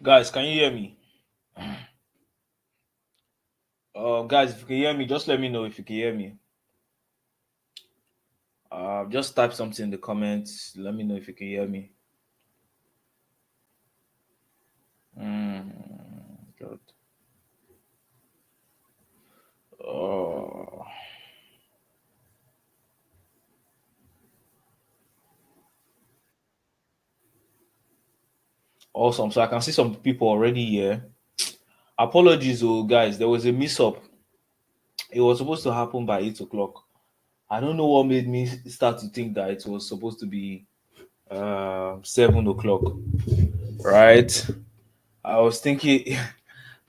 Guys, can you hear me? Guys, if you can hear me, just let me know if you can hear me. Just type something in the comments. Let me know if you can hear me. Good. Oh, awesome. So I can see some people already here. Apologies, oh guys. There was a mix up. It was supposed to happen by 8 o'clock. I don't know what made me start to think that it was supposed to be 7 o'clock. Right? I was thinking.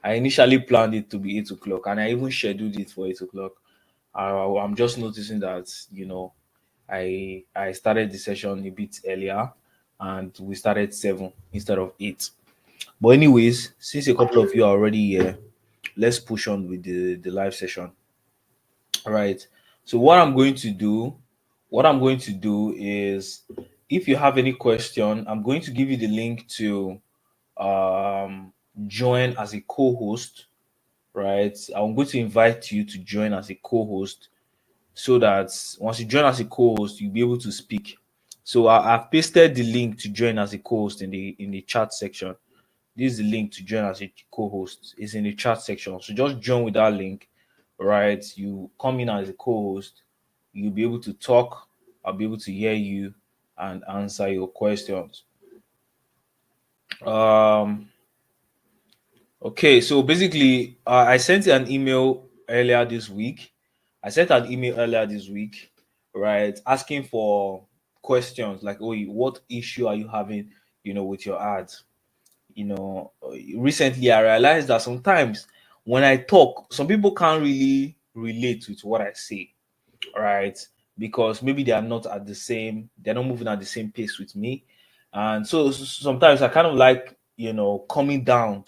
I initially planned it to be 8 o'clock, and I even scheduled it for 8 o'clock. I'm just noticing that I started the session a bit earlier, and we started 7 instead of 8. But anyways, since a couple of you are already here, let's push on with the live session. All right. So what I'm going to do is, if you have any question, I'm going to give you the link to um, join as a co-host. Right. I'm going to invite you to join as a co-host so that once you join as a co-host, you'll be able to speak. So I've pasted the link to join as a co-host in the chat section. This is the link to join as a co-host. It's in the chat section. So just join with that link, right? You come in as a co-host, you'll be able to talk, I'll be able to hear you and answer your questions. Um okay, so basically I sent an email earlier this week. I sent an email earlier this week, right, asking for questions like, oh, what issue are you having, with your ads? Recently I realized that sometimes when I talk, some people can't really relate with what I say, right? Because maybe they're not moving at the same pace with me. And so sometimes I kind of like, coming down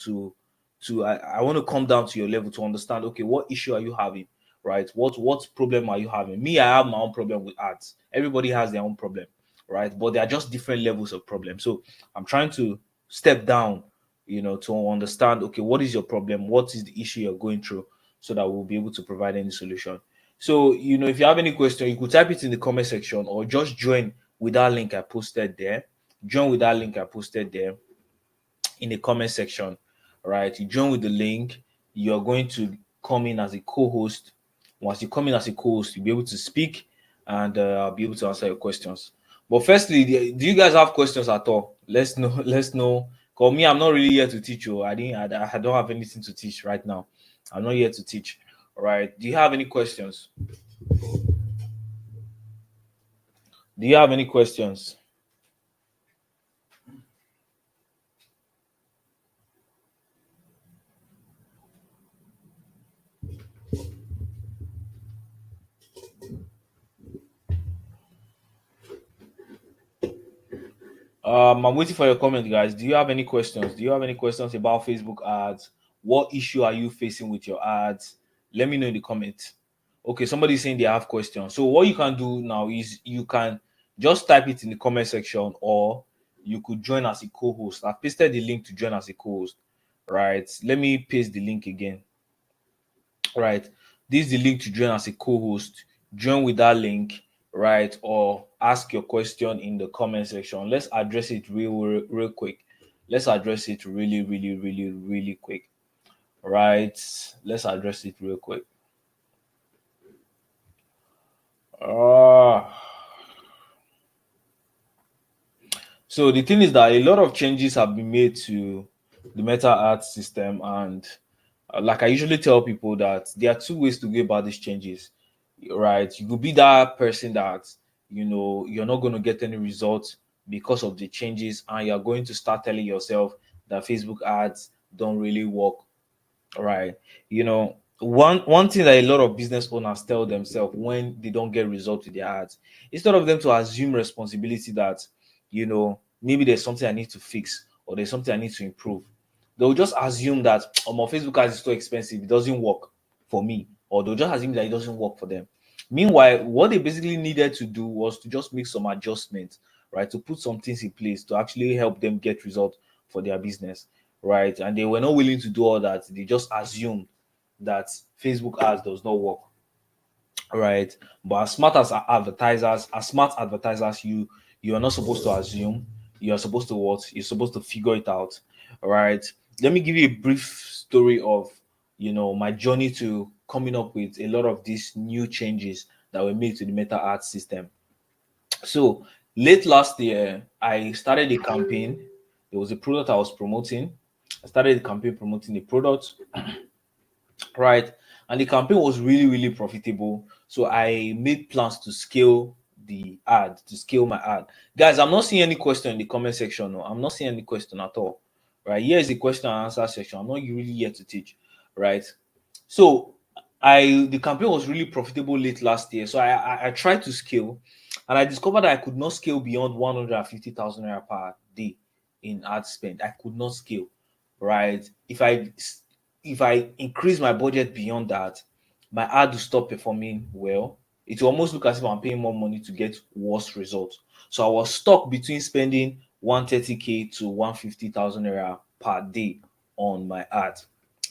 I want to come down to your level to understand, okay, what issue are you having? Right? What problem are you having? Me, I have my own problem with ads. Everybody has their own problem, right? But they are just different levels of problem. So I'm trying to step down, to understand, okay, what is your problem? What is the issue you're going through, so that we'll be able to provide any solution. So, if you have any question, you could type it in the comment section or just join with that link I posted there. Join with that link I posted there in the comment section. Right? You join with the link, you're going to come in as a co-host. Once you come in as a co-host, you'll be able to speak and I'll be able to answer your questions. But firstly, do you guys have questions at all? Let's know. Let's know. Cause me, I'm not really here to teach you. I don't have anything to teach right now. I'm not here to teach. All right. Do you have any questions? Do you have any questions? I'm waiting for your comment, guys. Do you have any questions? Do you have any questions about Facebook ads? What issue are you facing with your ads? Let me know in the comments. Okay, somebody's saying they have questions. So what you can do now is you can just type it in the comment section, or you could join as a co-host. I've pasted the link to join as a co-host. Right. Let me paste the link again. Right, this is the link to join as a co-host. Join with that link, right, or ask your question in the comment section. Let's address it real quick. Let's address it really quick. Right, let's address it real quick. uh so the thing is that a lot of changes have been made to the meta art system, and like I usually tell people, that there are two ways to go about these changes. Right, you could be that person that you're not going to get any results because of the changes, and you're going to start telling yourself that Facebook ads don't really work. Right, one thing that a lot of business owners tell themselves when they don't get results with their ads, instead of them to assume responsibility that maybe there's something I need to fix or there's something I need to improve, they'll just assume that, oh, my Facebook ads is too expensive, it doesn't work for me, or they'll just assume that it doesn't work for them. Meanwhile, what they basically needed to do was to just make some adjustments, right, to put some things in place to actually help them get results for their business. right? And they were not willing to do all that. They just assumed that Facebook ads does not work, right? But as smart advertisers, you are not supposed to assume. You are supposed to what? You're supposed to figure it out, all right? Let me give you a brief story of my journey to coming up with a lot of these new changes that were made to the meta ad system. So late last year, I started a campaign. There was a product I was promoting. I started a campaign promoting the product, right? And the campaign was really, really profitable. So I made plans to scale the ad, to scale my ad. Guys, I'm not seeing any question in the comment section. No, I'm not seeing any question at all. Right? Here is the question and answer section. I'm not really here to teach, right? So the campaign was really profitable late last year. So I tried to scale, and I discovered that I could not scale beyond 150,000 naira per day in ad spend. I could not scale, right? If I increase my budget beyond that, my ad will stop performing well. It will almost look as if I'm paying more money to get worse results. So I was stuck between spending 130k to 150,000 naira per day on my ad.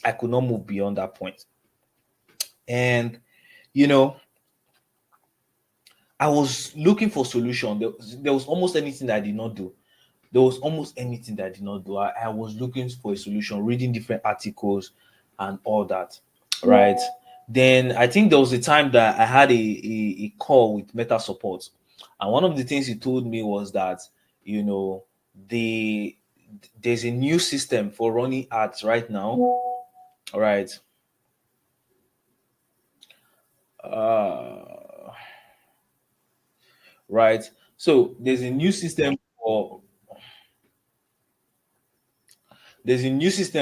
I could not move beyond that point. And you know, I was looking for solution. There was almost anything that I did not do. There was almost anything that I did not do. I was looking for a solution, reading different articles and all that, right? Then I think there was a time that I had a call with Meta support, and one of the things he told me was that you know the there's a new system for running ads right now, right? Uh, right. So there's a new system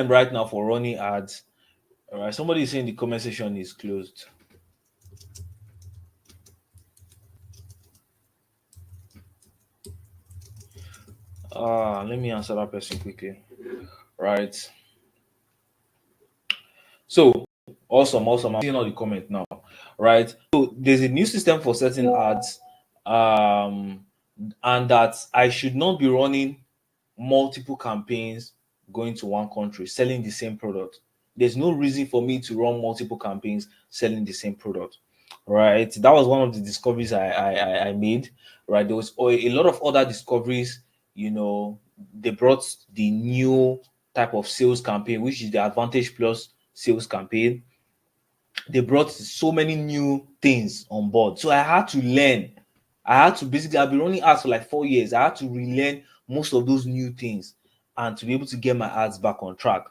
right now for running ads. All right. Somebody is saying the comment section is closed. Let me answer that person quickly. Right. So awesome. I'm seeing all the comment now. Right. So there's a new system for setting ads. And that I should not be running multiple campaigns going to one country selling the same product. There's no reason for me to run multiple campaigns selling the same product, right? That was one of the discoveries I made, right? There was a lot of other discoveries. They brought the new type of sales campaign, which is the Advantage Plus sales campaign. They brought so many new things on board, so I had to learn. I've been running ads for like 4 years. I had to relearn most of those new things and to be able to get my ads back on track.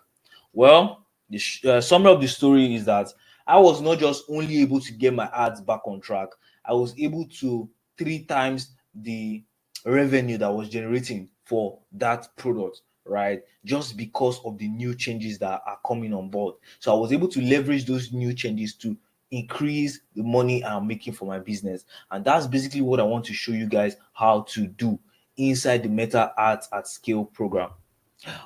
Well, the summary of the story is that I was not just only able to get my ads back on track, I was able to 3 times the revenue that I was generating for that product, right? Just because of the new changes that are coming on board. So I was able to leverage those new changes to increase the money I'm making for my business. And that's basically what I want to show you guys how to do inside the Meta Ads at Scale program.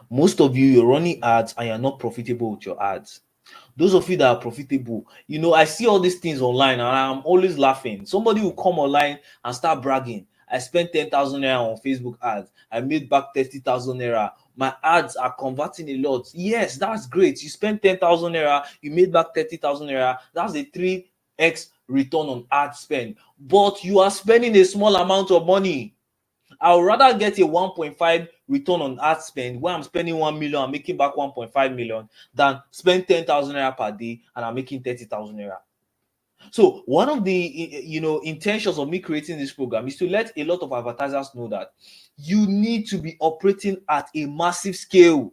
Most of you're running ads and you're not profitable with your ads. Those of you that are profitable, I see all these things online and I'm always laughing. Somebody will come online and start bragging. I spent 10,000 naira on Facebook ads. I made back 30,000 naira. My ads are converting a lot. Yes, that's great. You spent 10,000 naira, you made back 30,000 naira. That's a 3x return on ad spend. But you are spending a small amount of money. I would rather get a 1.5 return on ad spend where I'm spending 1 million and making back 1.5 million than spend 10,000 naira per day and I'm making 30,000 naira. So one of the intentions of me creating this program is to let a lot of advertisers know that you need to be operating at a massive scale.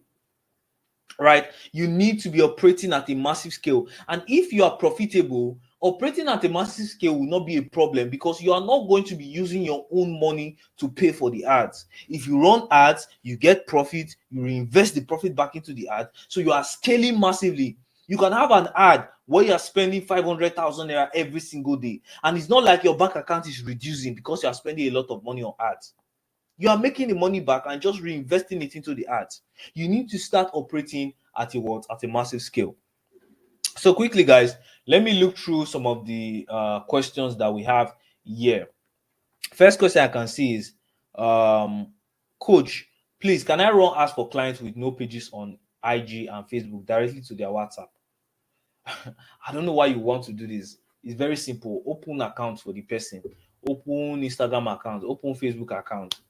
Right? You need to be operating at a massive scale. And if you are profitable, operating at a massive scale will not be a problem because you are not going to be using your own money to pay for the ads. If you run ads, you get profit, you reinvest the profit back into the ad. So you are scaling massively. You can have an ad where you are spending 500,000 naira every single day. And it's not like your bank account is reducing because you are spending a lot of money on ads. You are making the money back and just reinvesting it into the ads. You need to start operating at a massive scale. So quickly, guys, let me look through some of the questions that we have here. First question I can see is, Coach, please, can I run ads for clients with no pages on IG and Facebook directly to their WhatsApp. I don't know why you want to do this. It's very simple. Open accounts for the person. Open Instagram account. Open Facebook account.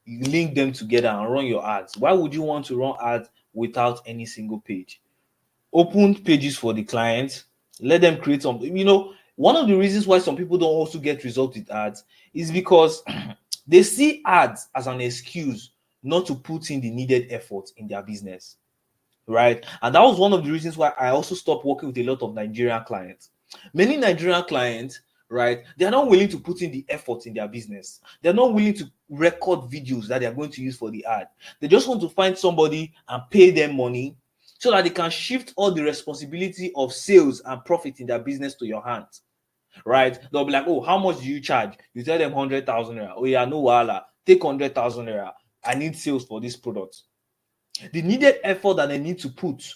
You link them together and run your ads. Why would you want to run ads without any single page? Open pages for the clients. Let them create some. One of the reasons why some people don't also get results with ads is because they see ads as an excuse not to put in the needed effort in their business. Right? And that was one of the reasons why I also stopped working with a lot of Nigerian clients. Many Nigerian clients, right, they are not willing to put in the effort in their business. They're not willing to record videos that they are going to use for the ad. They just want to find somebody and pay them money so that they can shift all the responsibility of sales and profit in their business to your hands. Right? They'll be like, oh, how much do you charge? You tell them 100,000 naira. Oh yeah, no wahala. Take 100,000 naira. I need sales for this product. The needed effort that they need to put,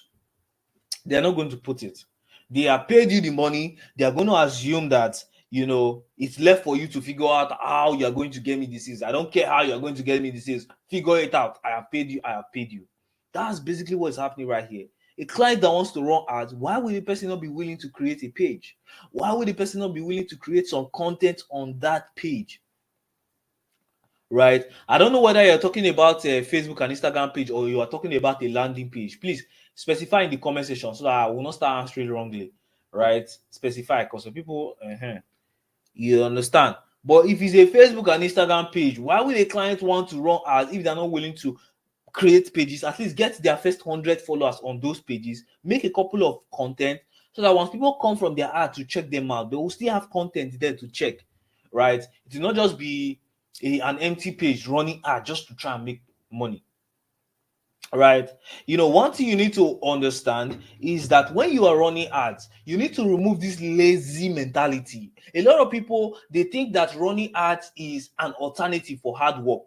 they're not going to put it. They have paid you the money. They are going to assume that, it's left for you to figure out how you're going to get me the sales. I don't care how you're going to get me the sales. Figure it out. I have paid you. I have paid you. That's basically what's happening right here. A client that wants to run ads, why would the person not be willing to create a page? Why would the person not be willing to create some content on that page? Right? I don't know whether you're talking about a Facebook and Instagram page or you are talking about a landing page. Please specify in the comment section so that I will not start answering wrongly. Right? Specify, because some people, you understand. But if it's a Facebook and Instagram page, why would a client want to run ads if they're not willing to create pages? At least get their first 100 followers on those pages, make a couple of content so that once people come from their ad to check them out, they will still have content there to check. Right? It will not just be an empty page running ad just to try and make money. Right? One thing you need to understand is that when you are running ads, you need to remove this lazy mentality. A lot of people, they think that running ads is an alternative for hard work.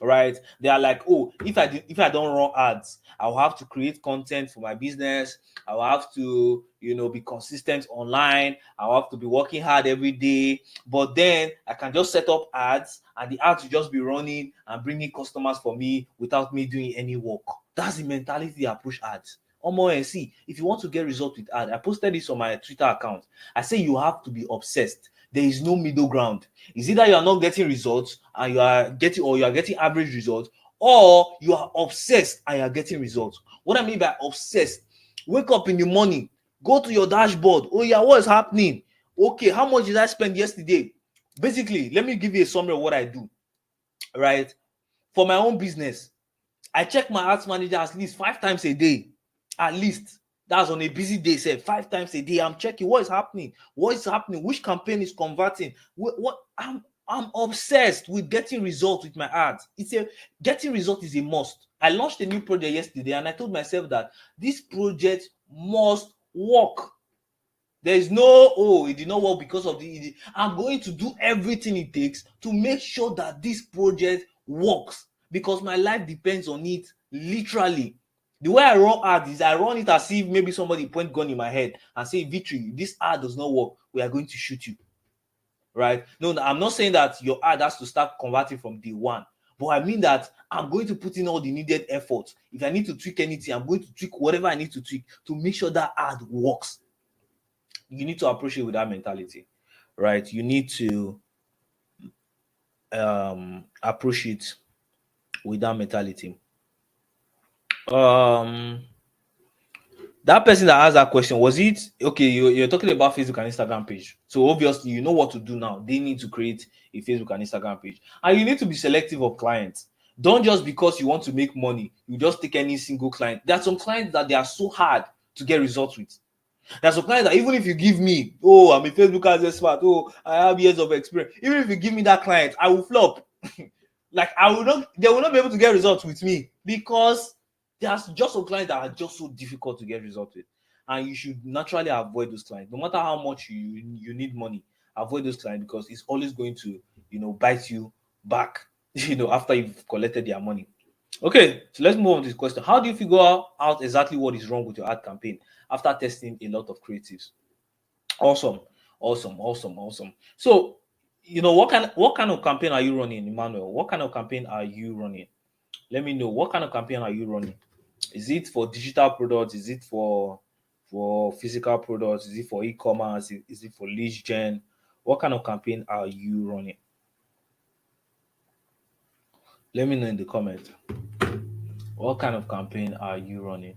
Right? They are like, oh, if I don't run ads, I'll have to create content for my business. I'll have to, be consistent online. I'll have to be working hard every day. But then I can just set up ads and the ads will just be running and bringing customers for me without me doing any work. That's the mentality they approach ads. And see, if you want to get results with ads, I posted this on my Twitter account. I say you have to be obsessed. There is no middle ground. It's either you are not getting results and you are getting average results, or you are obsessed and you are getting results. What I mean by obsessed, wake up in the morning, go to your dashboard. Oh yeah, what is happening? Okay, how much did I spend yesterday? Basically, let me give you a summary of what I do. Right? For my own business, I check my ads manager at least 5 times a day. At least. That's on a busy day, say 5 times a day. I'm checking what is happening, which campaign is converting. I'm obsessed with getting results with my ads. Getting results is a must. I launched a new project yesterday and I told myself that this project must work. There is no, it did not work because of I'm going to do everything it takes to make sure that this project works, because my life depends on it, literally. The way I run ads is I run it as if maybe somebody point gun in my head and say, Victory, this ad does not work. We are going to shoot you. Right? No, I'm not saying that your ad has to start converting from day one. But I mean that I'm going to put in all the needed effort. If I need to tweak anything, I'm going to tweak whatever I need to tweak to make sure that ad works. You need to approach it with that mentality. Right? You need to approach it with that mentality. That person that asked that question, was it okay? You're talking about Facebook and Instagram page, so obviously you know what to do now. They need to create a Facebook and Instagram page, and you need to be selective of clients. Don't just because you want to make money, you just take any single client. There are some clients that they are so hard to get results with. There's some clients that even if you give me, oh, I'm a Facebook ads expert, oh, I have years of experience. Even if you give me that client, I will flop. Like they will not be able to get results with me, because there's just some clients that are just so difficult to get results with, and you should naturally avoid those clients. No matter how much you need money, avoid those clients, because it's always going to bite you back after you've collected their money. Okay, so let's move on to this question. How do you figure out exactly what is wrong with your ad campaign after testing a lot of creatives? Awesome. So what kind of campaign are you running, Emmanuel? What kind of campaign are you running? Let me know. What kind of campaign are you running? Is it for digital products? Is it for physical products? Is it for e-commerce? Is it for lead gen? What kind of campaign are you running? Let me know in the comment. What kind of campaign are you running?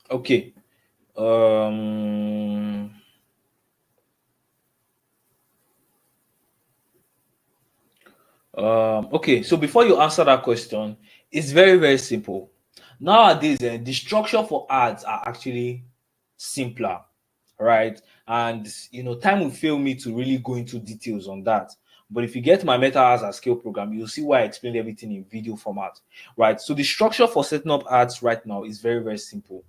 Okay. Um okay, so before you answer that question, it's very, very simple. Nowadays, the structure for ads are actually simpler, right? And time will fail me to really go into details on that. But if you get my Meta Ads at Scale program, you'll see why I explained everything in video format, right? So the structure for setting up ads right now is very, very simple.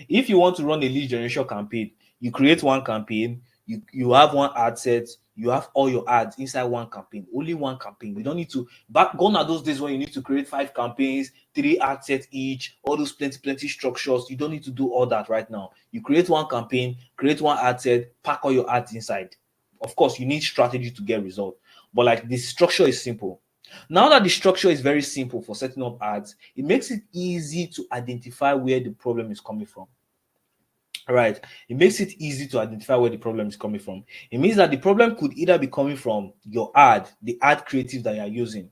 If you want to run a lead generation campaign, you create one campaign, you have one ad set, you have all your ads inside one campaign, only one campaign. You don't need to back gone are those days when you need to create 5 campaigns, 3 ad sets each, all those plenty structures. You don't need to do all that right now. You create one campaign, create one ad set, pack all your ads inside. Of course, you need strategy to get result, but like the structure is simple. Now that the structure is very simple for setting up ads, it makes it easy to identify where the problem is coming from. Right. It makes it easy to identify where the problem is coming from. It means that the problem could either be coming from your ad, the ad creative that you're using.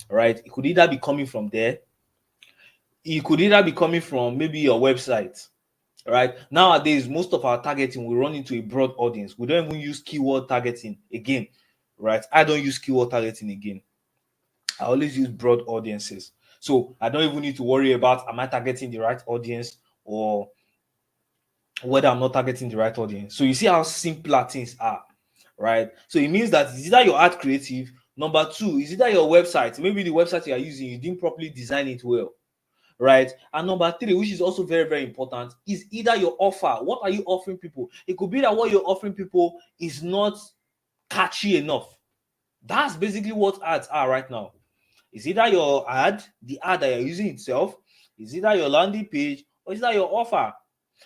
Right. It could either be coming from there. It could either be coming from maybe your website. Right. Nowadays, most of our targeting we run into a broad audience. We don't even use keyword targeting again. Right. I don't use keyword targeting again. I always use broad audiences. So I don't even need to worry about am I targeting the right audience or whether I'm not targeting the right audience. So you see how simpler things are, right? So it means that it's either your ad creative, number two, is either your website, maybe the website you are using, you didn't properly design it well, right? And number three, which is also very, very important, is either your offer. What are you offering people? It could be that what you're offering people is not catchy enough. That's basically what ads are right now. It's either your ad, the ad that you're using itself, is either your landing page, or is that your offer.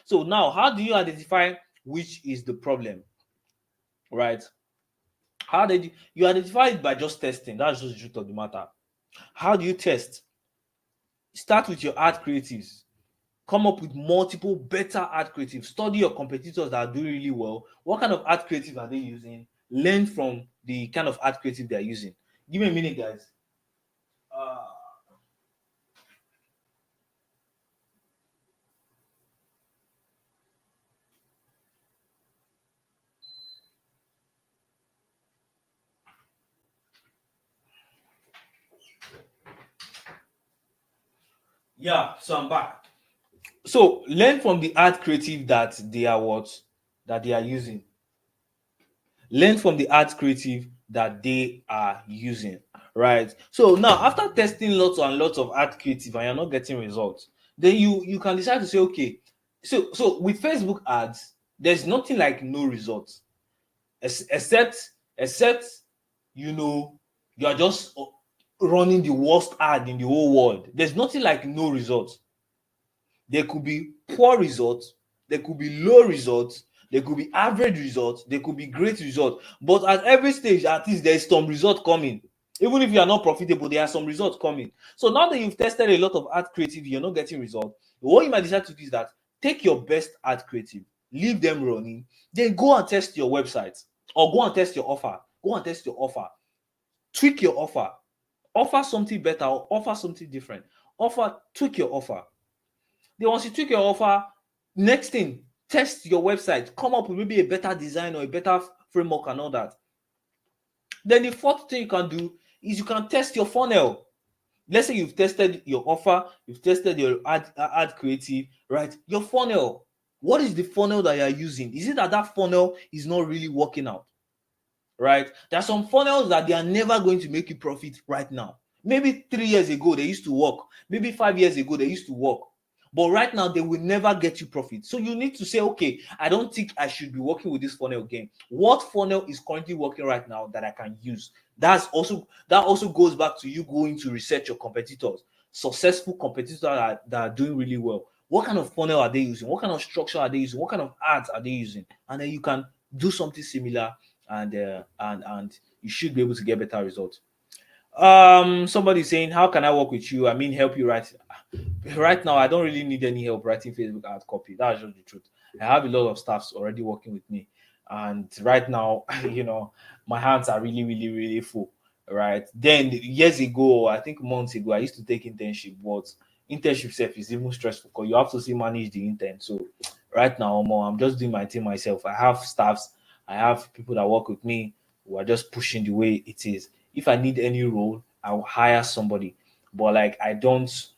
So now, how do you identify which is the problem, right? How did you identify it? By just testing? That's just the truth of the matter. How do you test? Start with your ad creatives. Come up with multiple better ad creatives. Study your competitors that are doing really well. What kind of ad creative are they using? Learn from the kind of ad creative they are using. Give me a minute, guys. Uh, yeah, so I'm back. So learn from the ad creative that they are using. Learn from the ad creative that they are using, right? So now after testing lots and lots of ad creative and you're not getting results, then you can decide to say, okay, so with Facebook ads, there's nothing like no results, except you are just running the worst ad in the whole world. There's nothing like no results. There could be poor results, there could be low results, there could be average results, there could be great results. But at every stage, at least there is some result coming. Even if you are not profitable, there are some results coming. So now that you've tested a lot of ad creative, you're not getting results. What you might decide to do is that take your best ad creative, leave them running, then go and test your website or go and test your offer. Go and test your offer. Tweak your offer. Offer something better or offer something different. Tweak your offer. Then once you tweak your offer, next thing, test your website. Come up with maybe a better design or a better framework and all that. Then the fourth thing you can do is you can test your funnel. Let's say you've tested your offer, you've tested your ad creative, right? Your funnel. What is the funnel that you're using? Is it that funnel is not really working out? Right? There are some funnels that they are never going to make you profit right now. Maybe 3 years ago they used to work. Maybe 5 years ago they used to work. But right now, they will never get you profit. So you need to say, okay, I don't think I should be working with this funnel again. What funnel is currently working right now that I can use? That also goes back to you going to research your competitors, successful competitors that are doing really well. What kind of funnel are they using? What kind of structure are they using? What kind of ads are they using? And then you can do something similar, and you should be able to get better results. Somebody saying, how can I work with you? I mean, help you write. Right now, I don't really need any help writing Facebook ad copy. That's just the truth. I have a lot of staffs already working with me, and right now, my hands are really, really, really full. Right. Then years ago, I think months ago, I used to take internship, but internship self is even stressful because you have to see manage the intern. So right now, I'm just doing my thing myself. I have staffs, I have people that work with me who are just pushing the way it is. If I need any role, I'll hire somebody. But like I don't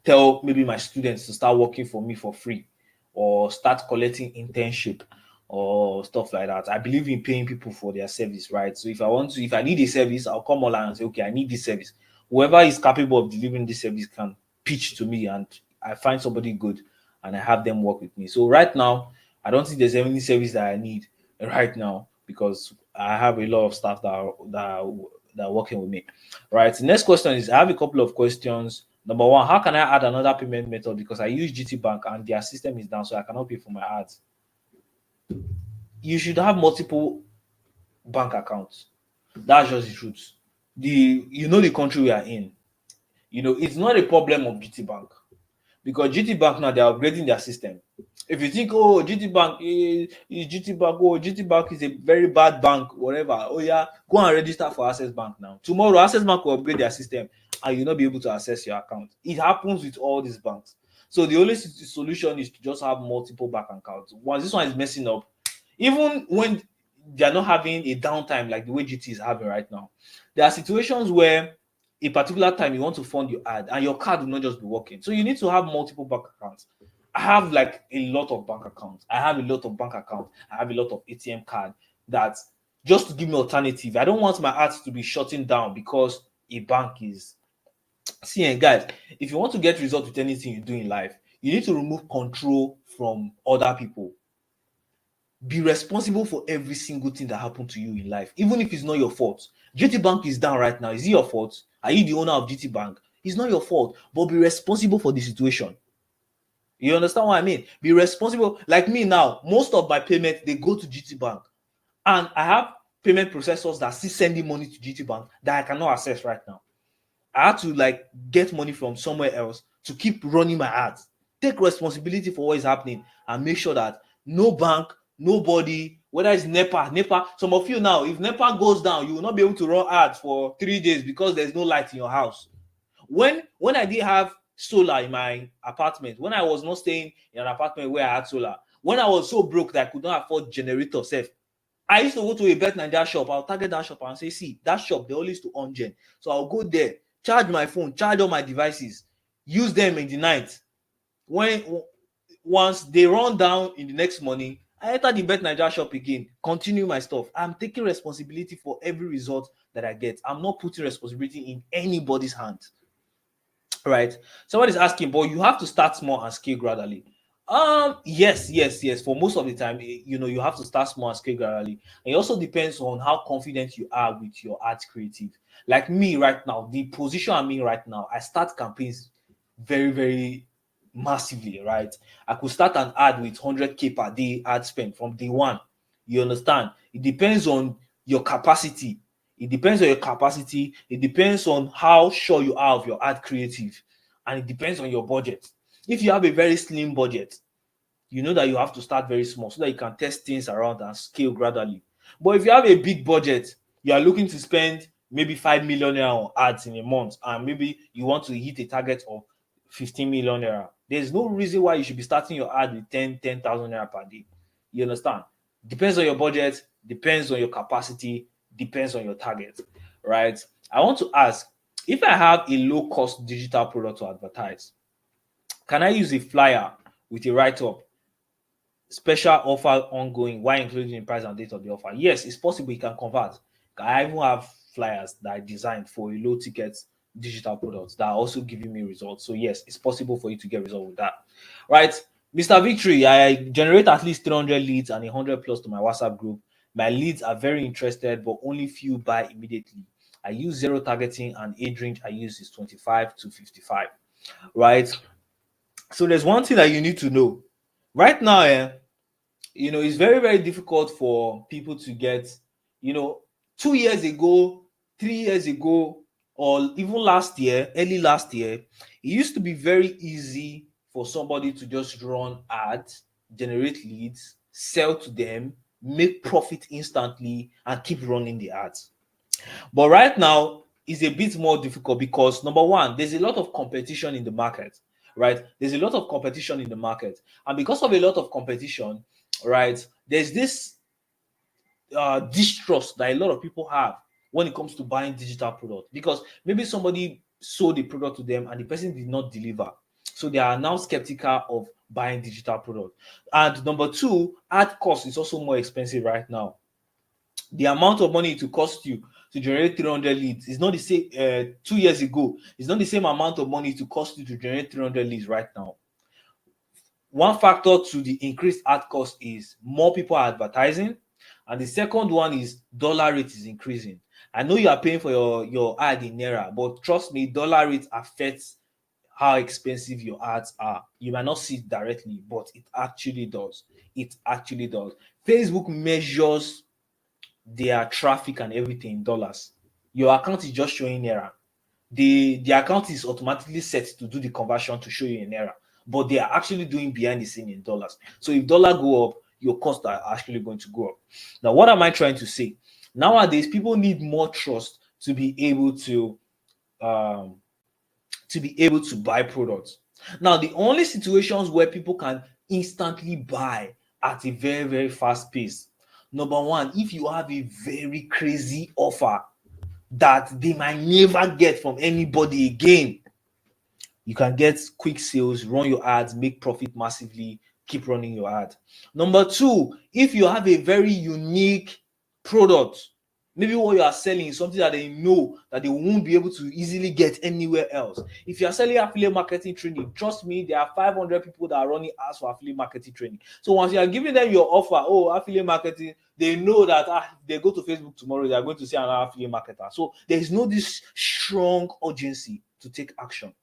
tell maybe my students to start working for me for free or start collecting internship or stuff like that. I believe in paying people for their service, right? So if I need a service, I'll come online and say, okay, I need this service. Whoever is capable of delivering this service can pitch to me, and I find somebody good and I have them work with me. So right now, I don't think there's any service that I need right now because I have a lot of staff that are working with me. Right. The next question is, I have a couple of questions. Number one, how can I add another payment method because I use GT Bank and their system is down, so I cannot pay for my ads? You should have multiple bank accounts. That's just the truth. The country we are in. It's not a problem of GT Bank because GT Bank now they're upgrading their system. If you think, oh, GT Bank is GT Bank, oh, GT Bank is a very bad bank, whatever. Oh yeah, go and register for Access Bank now. Tomorrow, Access Bank will upgrade their system and you'll not be able to access your account. It happens with all these banks. So the only solution is to just have multiple bank accounts. Once this one is messing up, even when they are not having a downtime like the way GT is having right now, there are situations where a particular time you want to fund your ad and your card will not just be working. So you need to have multiple bank accounts. I have like a lot of bank accounts. I have a lot of bank accounts. I have a lot of ATM card that just to give me alternative. I don't want my ads to be shutting down because a bank is. See, and guys, if you want to get results with anything you do in life, you need to remove control from other people. Be responsible for every single thing that happened to you in life, even if it's not your fault. GT Bank is down right now. Is it your fault? Are you the owner of GT Bank? It's not your fault, but be responsible for the situation. You understand what I mean? Be responsible. Like me now, most of my payments they go to GT Bank, and I have payment processors that still sending money to GT Bank that I cannot access right now. I had to like get money from somewhere else to keep running my ads. Take responsibility for what is happening and make sure that no bank, nobody, whether it's NEPA. Some of you now, if NEPA goes down, you will not be able to run ads for 3 days because there's no light in your house. When I didn't have solar in my apartment, when I was not staying in an apartment where I had solar, when I was so broke that I could not afford generator self, I used to go to a Bet Nigeria shop. I'll target that shop and say, see, that shop, they always to on gen. So I'll go there, charge my phone, charge all my devices, use them in the night. Once they run down in the next morning, I enter the Bet Nigeria shop again, continue my stuff. I'm taking responsibility for every result that I get. I'm not putting responsibility in anybody's hands. Right? Somebody's asking, but you have to start small and scale gradually. Yes. For most of the time, you have to start small and scale gradually. And it also depends on how confident you are with your art creative. Like me right now, the position I'm in right now, I start campaigns very, very massively, right? I could start an ad with 100K per day ad spend from day one. You understand? It depends on your capacity. It depends on your capacity. It depends on how sure you are of your ad creative. And it depends on your budget. If you have a very slim budget, you know that you have to start very small so that you can test things around and scale gradually. But if you have a big budget, you are looking to spend maybe 5 million naira on ads in a month, and maybe you want to hit a target of 15 million naira. There's no reason why you should be starting your ad with 10,000 naira per day. You understand? Depends on your budget, depends on your capacity, depends on your target, right? I want to ask, if I have a low cost digital product to advertise, can I use a flyer with a write-up, special offer ongoing, while including the price and date of the offer? Yes, it's possible you can convert. I even have flyers that I designed for a low ticket digital products that are also giving me results. So yes, it's possible for you to get results with that. Right. Mr. Victory, I generate at least 300 leads and 100 plus to my WhatsApp group. My leads are very interested, but only few buy immediately. I use zero targeting, and age range I use is 25 to 55. Right. So there's one thing that you need to know. Right now, it's very, very difficult for people to get, 2 years ago, 3 years ago, or even last year, early last year, it used to be very easy for somebody to just run ads, generate leads, sell to them, make profit instantly, and keep running the ads. But right now, it's a bit more difficult because number one, there's a lot of competition in the market, right? There's a lot of competition in the market. And because of a lot of competition, right, there's this distrust that a lot of people have when it comes to buying digital products, because maybe somebody sold the product to them and the person did not deliver, so they are now skeptical of buying digital products. And number two, ad cost is also more expensive right now. The amount of money it will cost you to generate 300 leads is not the same. 2 years ago, it's not the same amount of money it will cost you to generate 300 leads right now. One factor to the increased ad cost is more people are advertising, and the second one is dollar rate is increasing. I know you are paying for your ad in naira, but trust me, dollar rate affects how expensive your ads are. You might not see it directly, but it actually does. It actually does. Facebook measures their traffic and everything in dollars. Your account is just showing naira. The account is automatically set to do the conversion to show you in naira, but they are actually doing behind the scene in dollars. So if dollar go up, your costs are actually going to go up. Now, what am I trying to say? Nowadays, people need more trust um, to be able to buy products. Now, the only situations where people can instantly buy at a very, very fast pace. Number one, if you have a very crazy offer that they might never get from anybody again, you can get quick sales, run your ads, make profit massively, keep running your ad. Number two, if you have a very unique product, maybe what you are selling is something that they know that they won't be able to easily get anywhere else. If you are selling affiliate marketing training, trust me, there are 500 people that are running ads for affiliate marketing training. So once you are giving them your offer, oh, affiliate marketing, they know that if they go to Facebook tomorrow, they are going to see another affiliate marketer. So there is no this strong urgency to take action,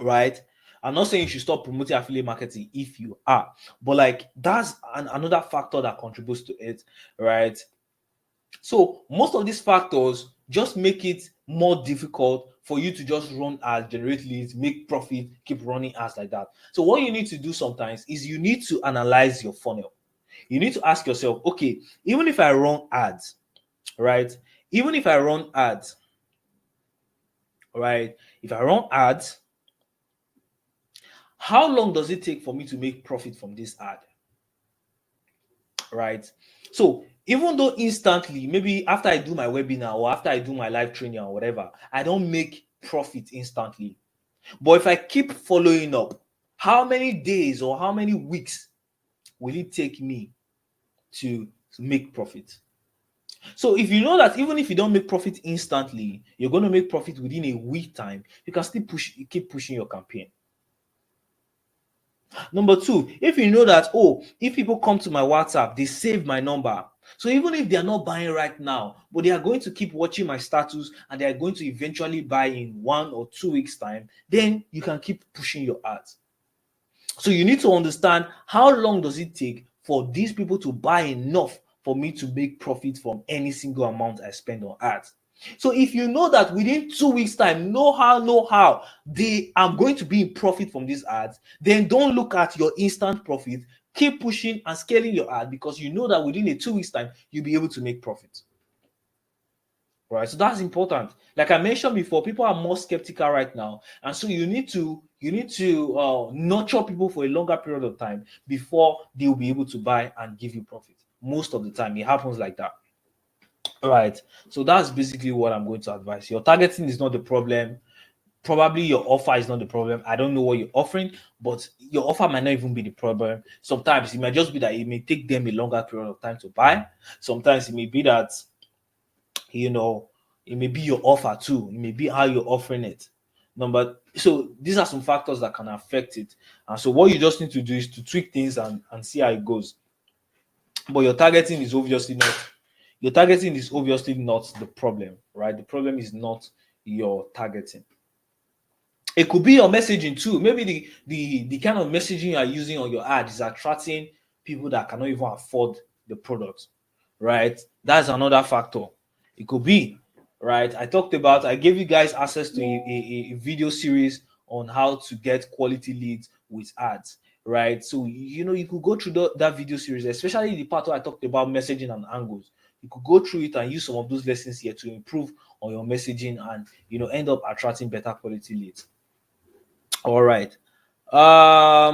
right? I'm not saying you should stop promoting affiliate marketing if you are, but like that's another factor that contributes to it, right? So most of these factors just make it more difficult for you to just run ads, generate leads, make profit, keep running ads like that. So what you need to do sometimes is you need to analyze your funnel. You need to ask yourself, okay, even if I run ads, right? Even if I run ads, right? If I run ads, how long does it take for me to make profit from this ad, right? So even though instantly, maybe after I do my webinar or after I do my live training or whatever, I don't make profit instantly, but if I keep following up, how many days or how many weeks will it take me to make profit? So if you know that even if you don't make profit instantly, you're going to make profit within a week time, you can still keep pushing your campaign. Number two, if you know that, oh, if people come to my WhatsApp, they save my number. So even if they are not buying right now, but they are going to keep watching my status and they are going to eventually buy in 1 or 2 weeks time, then you can keep pushing your ads. So you need to understand how long does it take for these people to buy enough for me to make profit from any single amount I spend on ads. So if you know that within 2 weeks time, know how I'm going to be in profit from these ads, then don't look at your instant profit. Keep pushing and scaling your ad because you know that within a 2 weeks time, you'll be able to make profit. Right, so that's important. Like I mentioned before, people are more skeptical right now, and so you need to nurture people for a longer period of time before they will be able to buy and give you profit. Most of the time, it happens like that. All right, so that's basically what I'm going to advise. Your targeting is not the problem. Probably your offer is not the problem. I don't know what you're offering, but your offer might not even be the problem. Sometimes it might just be that it may take them a longer period of time to buy. Sometimes it may be that it may be your offer too. It may be how you're offering it. So these are some factors that can affect it. And so what you just need to do is to tweak things and see how it goes. But your targeting is obviously not the problem, right? The problem is not your targeting. It could be your messaging too. Maybe the kind of messaging you are using on your ad is attracting people that cannot even afford the product, right? That's another factor. It could be. right? I gave you guys access to a video series on how to get quality leads with ads, right? So you could go through that video series, especially the part where I talked about messaging and angles. You could go through it and use some of those lessons here to improve on your messaging and end up attracting better quality leads. All right. I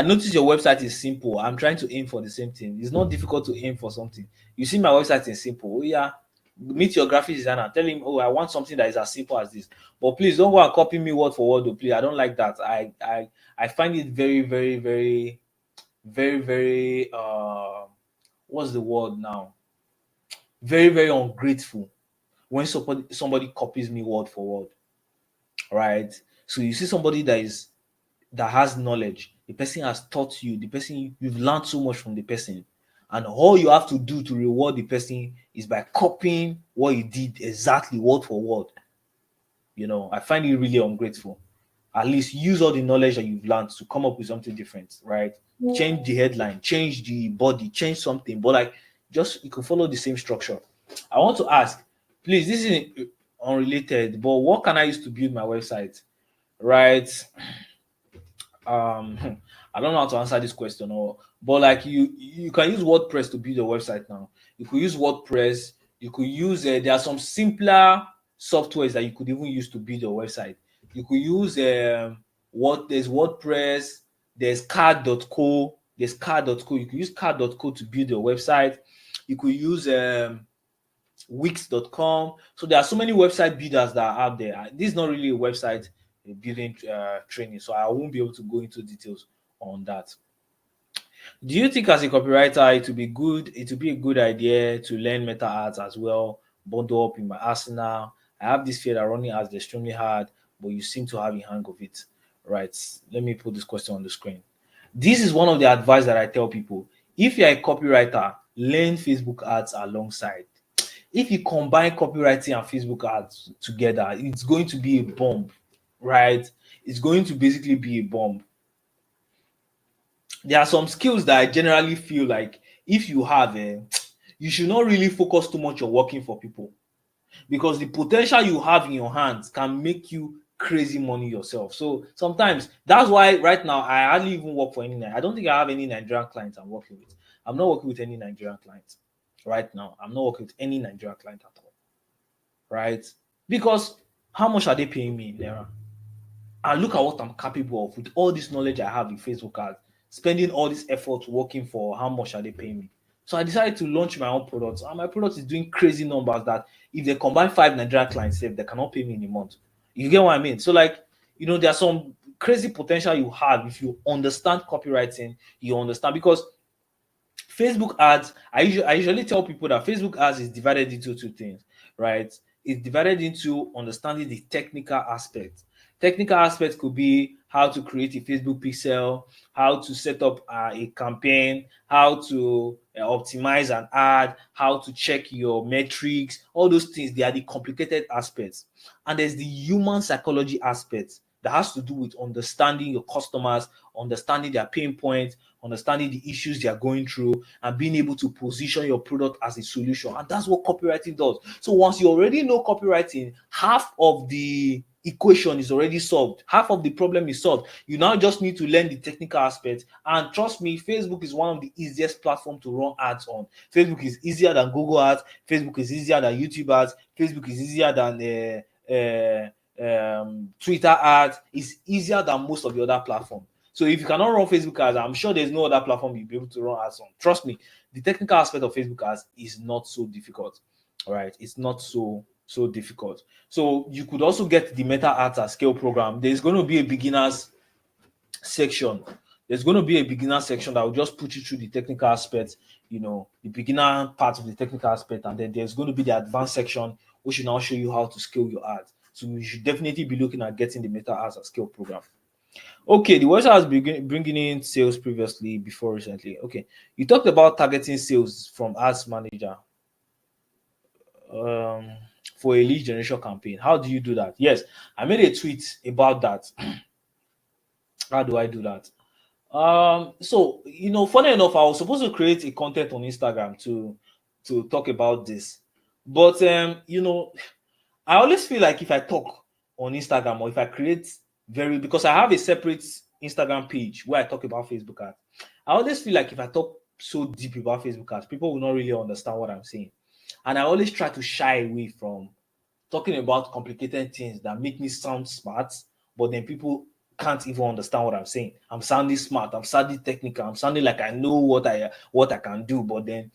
noticed your website is simple. I'm trying to aim for the same thing. It's not difficult to aim for something. You see, my website is simple. Oh, yeah. Meet your graphic designer. Tell him, oh, I want something that is as simple as this. But please don't go and copy me word for word. Oh, please. I don't like that. I find it very, very, very, very, very what's the word now? Very, very ungrateful when somebody copies me word for word. Right? So you see somebody that has knowledge, the person has taught you, the person, you've learned so much from the person, and all you have to do to reward the person is by copying what he did exactly word for word. I find it really ungrateful. At least use all the knowledge that you've learned to come up with something different, right? Change the headline, change the body, change something, but like just you can follow the same structure. I want to ask, please, this is unrelated, but what can I use to build my website? Right? I don't know how to answer this question, but like you can use WordPress to build your website now. You could use WordPress. You could use there are some simpler softwares that you could even use to build your website. You could use there's WordPress, there's card.co, You could use card.co to build your website. You could use Wix.com. So there are so many website builders that are out there. This is not really a website building training, so I won't be able to go into details on that. Do you think as a copywriter it would be a good idea to learn meta ads as well, bundle up in my arsenal? I have this fear that running ads is extremely hard, but you seem to have a hang of it. Right. Let me put this question on the screen. This is one of the advice that I tell people. If you're a copywriter, learn Facebook ads alongside. If you combine copywriting and Facebook ads together, it's going to be a bomb, right? It's going to basically be a bomb. There are some skills that I generally feel like if you have, you should not really focus too much on working for people, because the potential you have in your hands can make you crazy money yourself. So sometimes that's why right now I hardly even work for any. I don't think I have any Nigerian clients I'm working with. I'm not working with any Nigerian clients right now. I'm not working with any Nigerian client at all, right? Because how much are they paying me in Naira? And look at what I'm capable of with all this knowledge I have in Facebook ads, spending all this effort working for how much are they paying me? So I decided to launch my own products, and my product is doing crazy numbers that if they combine 5 Nigerian clients, they cannot pay me in a month. You get what I mean? So like, there's some crazy potential you have if you understand copywriting, you understand, because Facebook ads, I usually tell people that Facebook ads is divided into two things, right? It's divided into understanding the technical aspect. Technical aspect could be how to create a Facebook pixel, how to set up a campaign, how to optimize an ad, how to check your metrics, all those things. They are the complicated aspects. And there's the human psychology aspect that has to do with understanding your customers, understanding their pain points, understanding the issues they are going through, and being able to position your product as a solution. And that's what copywriting does. So once you already know copywriting, half of the equation is already solved. Half of the problem is solved. You now just need to learn the technical aspect. And trust me, Facebook is one of the easiest platforms to run ads on. Facebook is easier than Google ads. Facebook is easier than YouTube ads. Facebook is easier than Twitter ads. Is easier than most of the other platforms. So if you cannot run Facebook ads, I'm sure there's no other platform you'll be able to run ads on. Trust me, the technical aspect of Facebook ads is not so difficult. All right, it's not so difficult. So you could also get the Meta Ads at Scale program. There's going to be a beginners section. There's going to be a beginner section that will just put you through the technical aspect, the beginner part of the technical aspect, and then there's going to be the advanced section, which will now show you how to scale your ads. So you should definitely be looking at getting the Meta Ads at Scale program. Okay, the website has been bringing in sales previously, before recently. Okay, you talked about targeting sales from Ads Manager for a lead generation campaign. How do you do that? Yes, I made a tweet about that. How do I do that? So funny enough, I was supposed to create a content on Instagram to talk about this, But I always feel like if I talk on Instagram or if I create because I have a separate Instagram page where I talk about Facebook ads. I always feel like if I talk so deep about Facebook ads, people will not really understand what I'm saying. And I always try to shy away from talking about complicated things that make me sound smart, but then people can't even understand what I'm saying. I'm sounding smart, I'm sounding technical, I'm sounding like I know what I can do, but then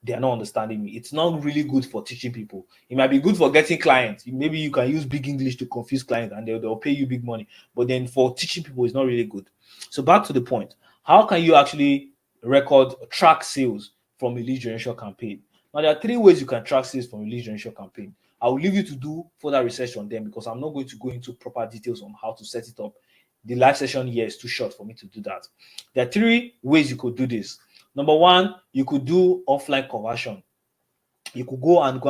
they are not understanding me. It's not really good for teaching people. It might be good for getting clients. Maybe you can use big English to confuse clients and they'll pay you big money. But then for teaching people, it's not really good. So back to the point. How can you actually track sales from a lead generation campaign? Now, there are three ways you can track sales from a lead generation campaign. I will leave you to do further research on them because I'm not going to go into proper details on how to set it up. The live session here is too short for me to do that. There are three ways you could do this. Number one, you could do offline conversion. You could go and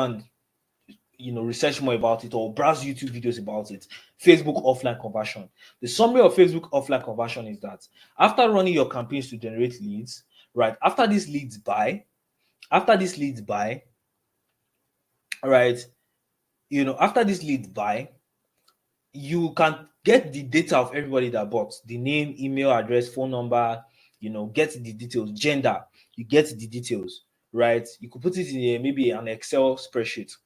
research more about it or browse YouTube videos about it. Facebook offline conversion. The summary of Facebook offline conversion is that after running your campaigns to generate leads, right? After these leads buy, right? After this lead buy, you can get the data of everybody that bought, the name, email address, phone number, get the details, gender, you get the details, right? You could put it in maybe an Excel spreadsheet.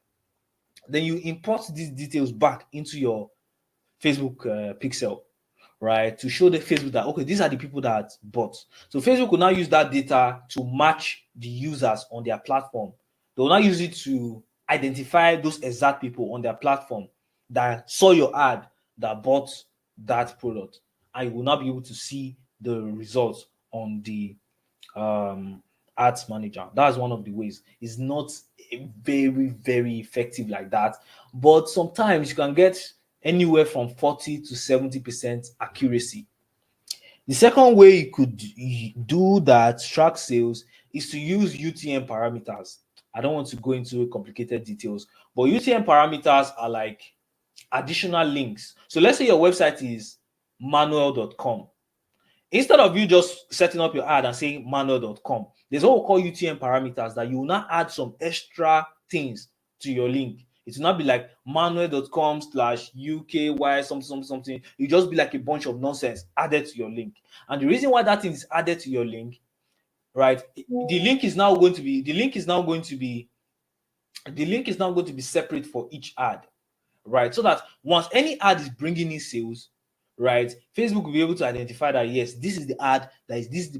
Then you import these details back into your Facebook pixel, right? To show the Facebook that, okay, these are the people that bought. So Facebook will now use that data to match the users on their platform. They will now use it to identify those exact people on their platform that saw your ad that bought that product. And you will now be able to see the results on the ads manager. That's one of the ways. It's not very, very effective like that. But sometimes you can get anywhere from 40 to 70% accuracy. The second way you could do that, track sales, is to use UTM parameters. I don't want to go into complicated details, but UTM parameters are like additional links. So let's say your website is manuel.com. Instead of you just setting up your ad and saying manuel.com, there's what we call UTM parameters that you will now add some extra things to your link. It will not be like manuel.com/UKY something. It just be like a bunch of nonsense added to your link. And the reason why that thing is added to your link, right? The link is now going to be separate for each ad, right? So that once any ad is bringing in sales, right, Facebook will be able to identify that, yes, this is the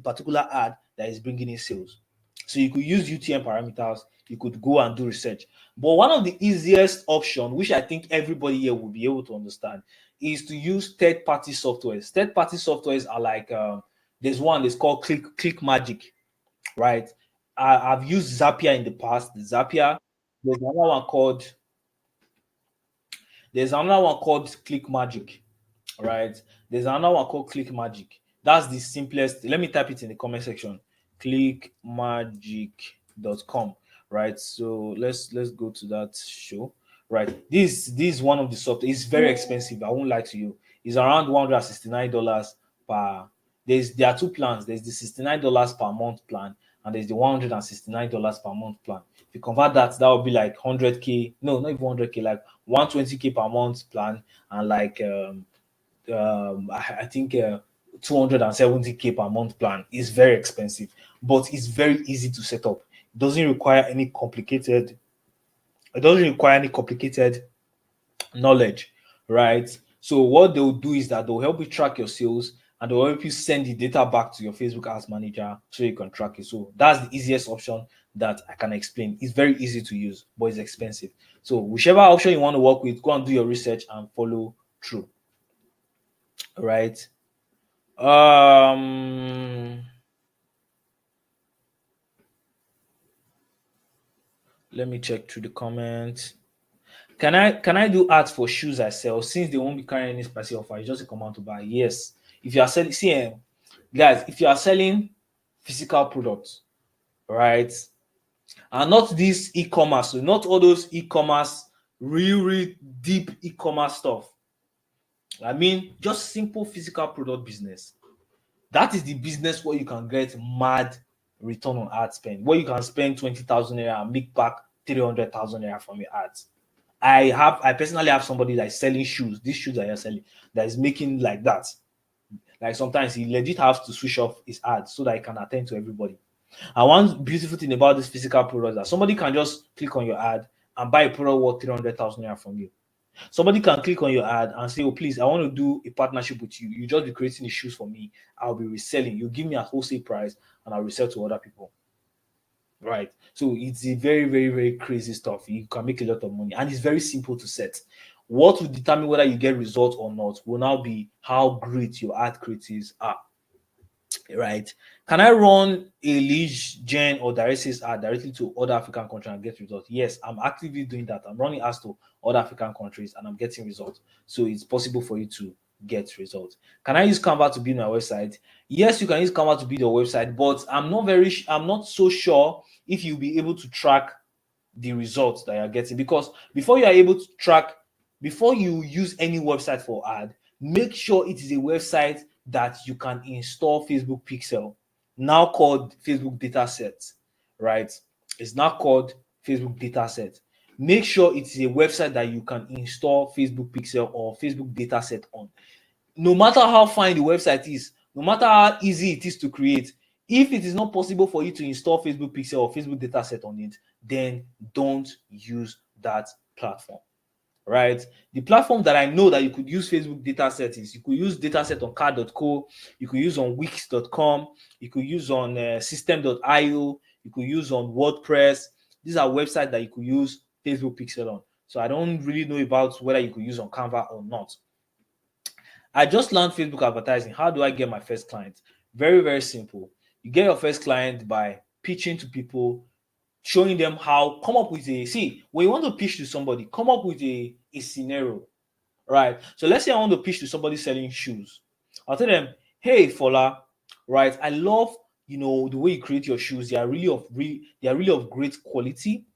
particular ad that is bringing in sales. So you could use UTM parameters, you could go and do research. But one of the easiest option, which I think everybody here will be able to understand, is to use third-party softwares. Third-party softwares are like, there's one that's called Click Magic, right? I've used Zapier in the past. Zapier, there's another one called Click Magic, right? There's another one called Click Magic. That's the simplest. Let me type it in the comment section. Clickmagic.com, right? So let's go to that show, right? This is one of the software. It's very expensive. I won't lie to you. It's around $169 per. There are two plans. There's the $69 per month plan, and there's the $169 per month plan. If you convert that would be like 100k. No, not even 100k. Like 120k per month plan, and like I think 270k per month plan is very expensive, but it's very easy to set up. It doesn't require any complicated knowledge, right? So what they'll do is that they'll help you track your sales and they'll help you send the data back to your Facebook Ads Manager so you can track it. So that's the easiest option that I can explain. It's very easy to use, but it's expensive. So whichever option you want to work with, go and do your research and follow through. Right? Let me check through the comments. Can I do ads for shoes I sell since they won't be carrying any special offer? It's just a command to buy. Yes. If you are selling, guys, if you are selling physical products, right, and not this e-commerce, so not all those e-commerce, really deep e-commerce stuff. I mean, just simple physical product business. That is the business where you can get mad return on ad spend, where you can spend 20,000 naira and make back 300,000 naira from your ads. I personally have somebody that is selling shoes. These shoes that you're selling, that is making like that. Like sometimes he legit has to switch off his ads so that he can attend to everybody. And one beautiful thing about this physical product is that somebody can just click on your ad and buy a product worth 300,000 naira from you. Somebody can click on your ad and say, "Oh, please, I want to do a partnership with you. You just be creating the shoes for me. I'll be reselling. You give me a wholesale price and I'll resell to other people." Right. So it's a very, very, very crazy stuff. You can make a lot of money and it's very simple to set. What will determine whether you get results or not will now be how great your ad creatives are. Right. Can I run a lead gen or direct sales ad directly to other African countries and get results? Yes, I'm actively doing that. I'm running ads to other African countries and I'm getting results. So it's possible for you to get results. Can I use Canva to build my website? Yes, you can use Canva to build your website, but I'm not so sure if you'll be able to track the results that you're getting, because before you are able to track, before you use any website for ad, make sure it is a website that you can install Facebook Pixel, now called Facebook Dataset, right? It's now called Facebook Dataset. Make sure it is a website that you can install Facebook Pixel or Facebook Dataset on. No matter how fine the website is, no matter how easy it is to create, if it is not possible for you to install Facebook Pixel or Facebook Dataset on it, then don't use that platform. Right? The platform that I know that you could use Facebook dataset is, you could use dataset on car.co, you could use on wix.com, you could use on system.io, you could use on WordPress. These are websites that you could use Facebook Pixel on. So I don't really know about whether you could use on Canva or not. I just learned Facebook advertising. How do I get my first client? Very, very simple. You get your first client by pitching to people, showing them how, come up with when you want to pitch to somebody, come up with a scenario, right? So let's say I want to pitch to somebody selling shoes. I'll tell them, "Hey, Fola, right? I love, the way you create your shoes. They are really of great quality.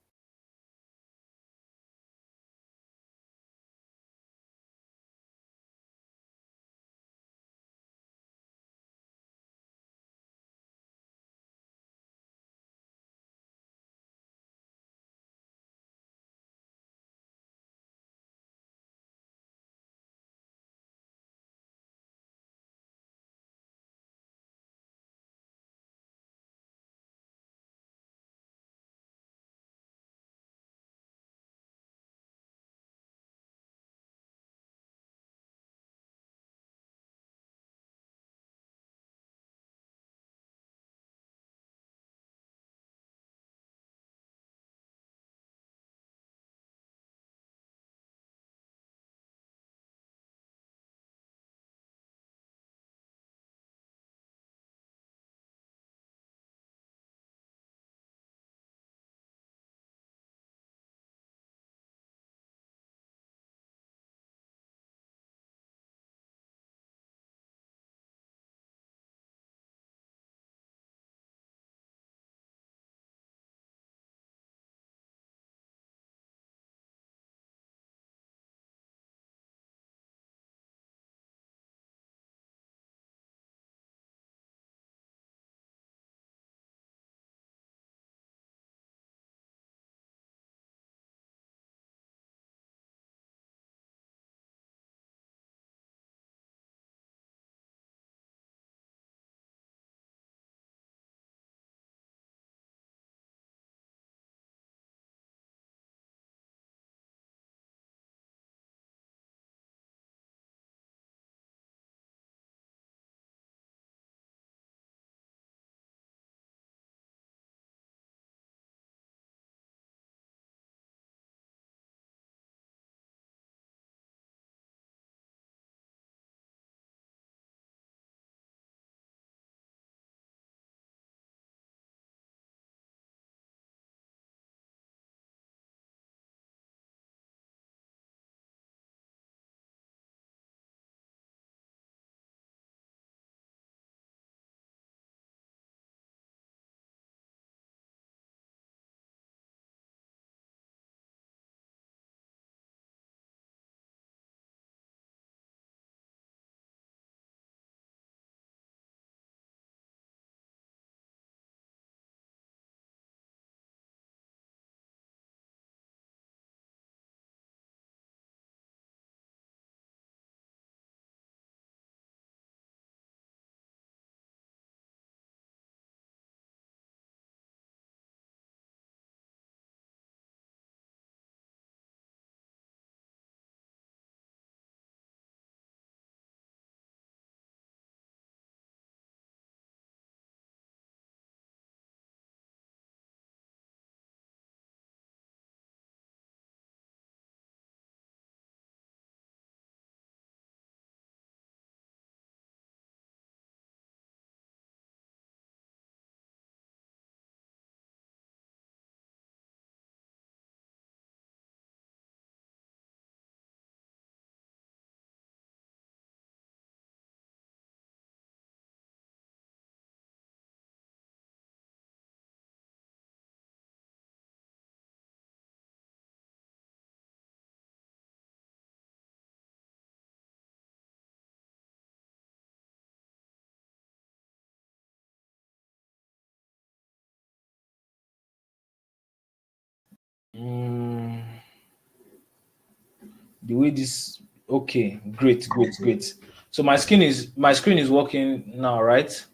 the way this. Okay, great, great, great. So my screen is working now, right?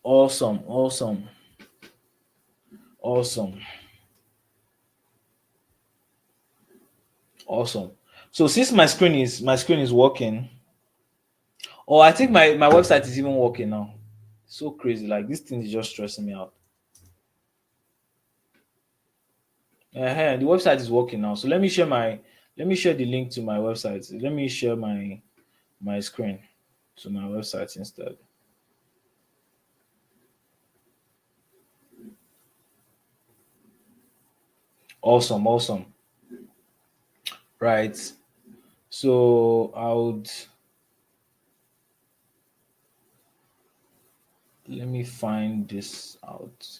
Awesome, awesome, awesome, awesome. So since my screen is working, oh, I think my website is even working now. So crazy, like this thing is just stressing me out. The website is working now. So let me share the link to my website. Let me share my screen to my website instead. Awesome, awesome. Right. So let me find this out.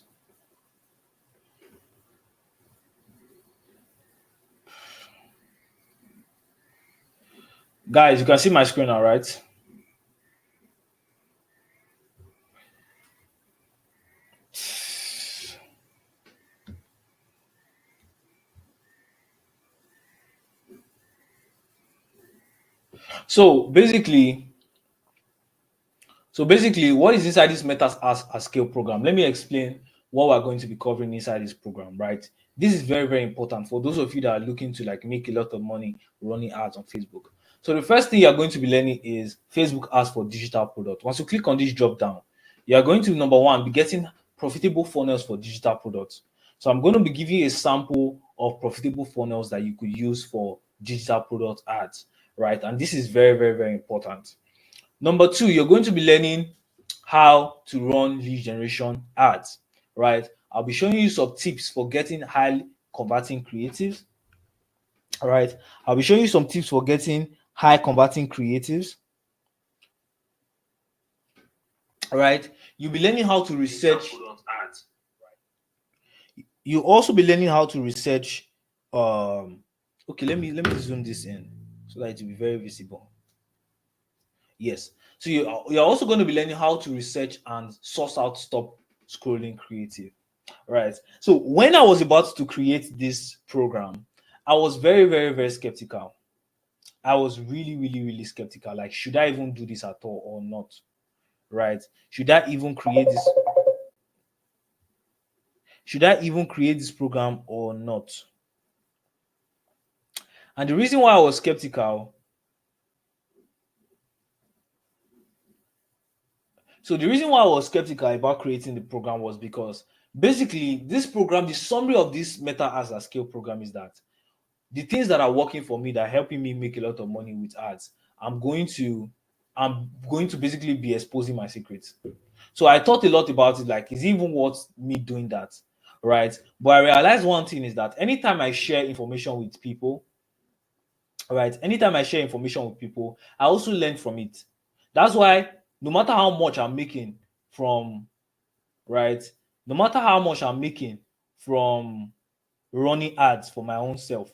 Guys, you can see my screen now, right? So basically, what is inside this Metas as scale program? Let me explain what we're going to be covering inside this program, right? This is very, very important for those of you that are looking to like make a lot of money running ads on Facebook. So the first thing you're going to be learning is Facebook ads for digital product. Once you click on this drop down, you are going to number one be getting profitable funnels for digital products. So I'm going to be giving you a sample of profitable funnels that you could use for digital product ads, right? And this is very, very, very important. Number two, you're going to be learning how to run lead generation ads, right? I'll be showing you some tips for getting high converting creatives, all right? I'll be showing you some tips for getting high converting creatives, all right? You'll be learning how to research. You also be learning how to research. Okay, let me zoom this in so that it will be very visible. Yes. So you're also going to be learning how to research and source out stop scrolling creative. Right. So when I was about to create this program, I was very, very, very skeptical. I was really, really, really skeptical. Like, should I even do this at all or not? Right? Should I even create this? Should I even create this program or not? And the reason why I was skeptical, so the reason why I was skeptical about creating the program was because basically this program, the summary of this Meta as a scale program is that the things that are working for me that are helping me make a lot of money with ads, I'm going to basically be exposing my secrets. So I thought a lot about it, like, is it even worth me doing that? Right. But I realized one thing is that anytime I share information with people, right, anytime I share information with people, I also learn from it. That's why no matter how much I'm making from, right, no matter how much I'm making from running ads for my own self,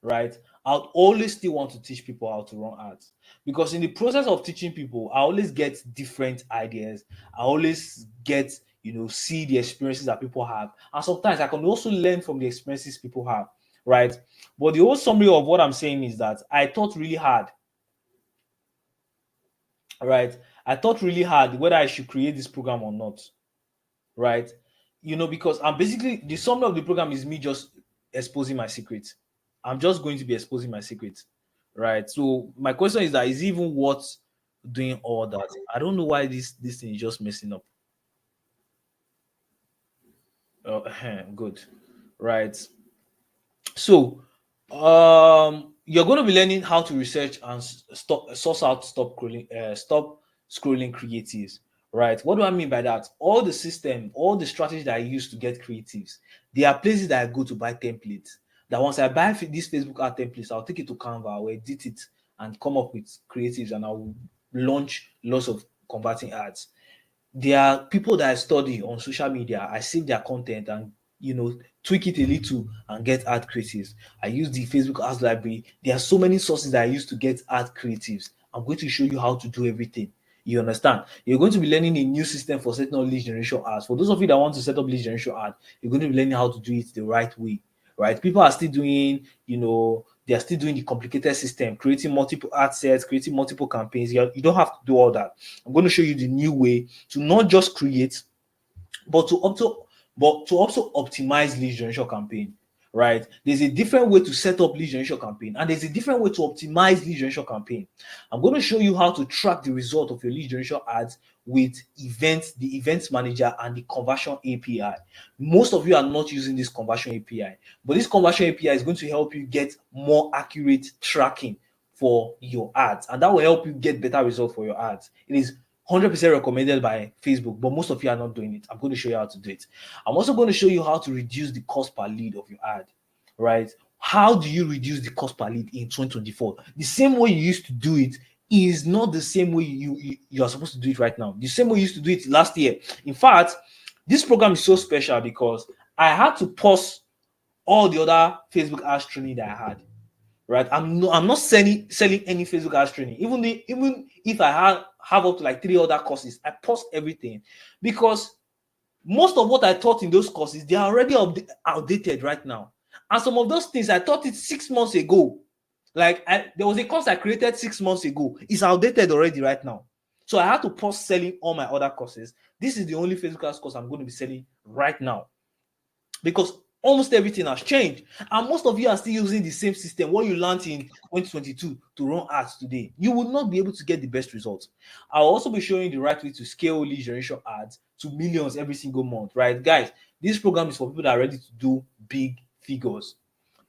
right? I'd always still want to teach people how to run ads because in the process of teaching people, I always get different ideas. I always get, see the experiences that people have. And sometimes I can also learn from the experiences people have, right? But the whole summary of what I'm saying is that I thought really hard, right? I thought really hard whether I should create this program or not, right? Because I'm basically the summary of the program is me just exposing my secret. I'm just going to be exposing my secret, right? So my question is that is it even worth doing all that? I don't know why this thing is just messing up. Good, right? So, you're going to be learning how to research and stop source out stop scrolling creatives, right? What do I mean by that? All the system, all the strategies that I use to get creatives, there are places that I go to buy templates. That once I buy these Facebook ad templates, I'll take it to Canva, I'll edit it and come up with creatives, and I'll launch lots of converting ads. There are people that I study on social media. I save their content and tweak it a little and get ad creatives. I use the Facebook ads library. There are so many sources that I use to get ad creatives. I'm going to show you how to do everything. You understand? You're going to be learning a new system for setting up lead generation ads. For those of you that want to set up lead generation ad, you're going to be learning how to do it the right way, right? People are still doing, they are still doing the complicated system, creating multiple ad sets, creating multiple campaigns. You don't have to do all that. I'm going to show you the new way to not just create, but to also optimize lead generation campaign, right? There's a different way to set up lead generation campaign, and there's a different way to optimize lead generation campaign. I'm going to show you how to track the result of your lead generation ads with the events manager and the conversion API. Most of you are not using this conversion API, but this conversion API is going to help you get more accurate tracking for your ads, and that will help you get better results for your ads. It is 100% recommended by Facebook, but most of you are not doing it. I'm going to show you how to do it. I'm also going to show you how to reduce the cost per lead of your ad, right? How do you reduce the cost per lead in 2024? The same way you used to do it is not the same way you are supposed to do it right now. The same way you used to do it last year. In fact, this program is so special because I had to pause all the other Facebook ads training that I had. Right, I'm not selling any Facebook ads training. Even if I have up to like 3 other courses, I paused everything because most of what I taught in those courses, they are already outdated right now. And some of those things I taught it 6 months ago. Like there was a course I created 6 months ago. It's outdated already right now. So I had to pause selling all my other courses. This is the only Facebook ads course I'm going to be selling right now because almost everything has changed, and most of you are still using the same system what you learned in 2022 to run ads today. You will not be able to get the best results. I'll also be showing you the right way to scale lead generation ads to millions every single month, right? Guys, this program is for people that are ready to do big figures.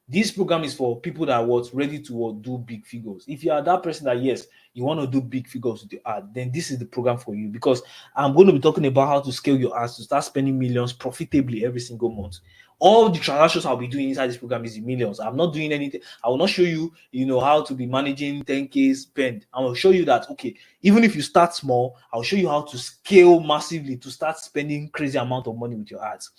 This program is for people that are ready to do big figures. If you are that person that, yes, you want to do big figures with your ad, then this is the program for you, because I'm going to be talking about how to scale your ads to start spending millions profitably every single month. All the transactions I'll be doing inside this program is in millions. I'm not doing anything. I will not show you, how to be managing 10K spend. I will show you that, okay, even if you start small, I'll show you how to scale massively to start spending crazy amount of money with your ads.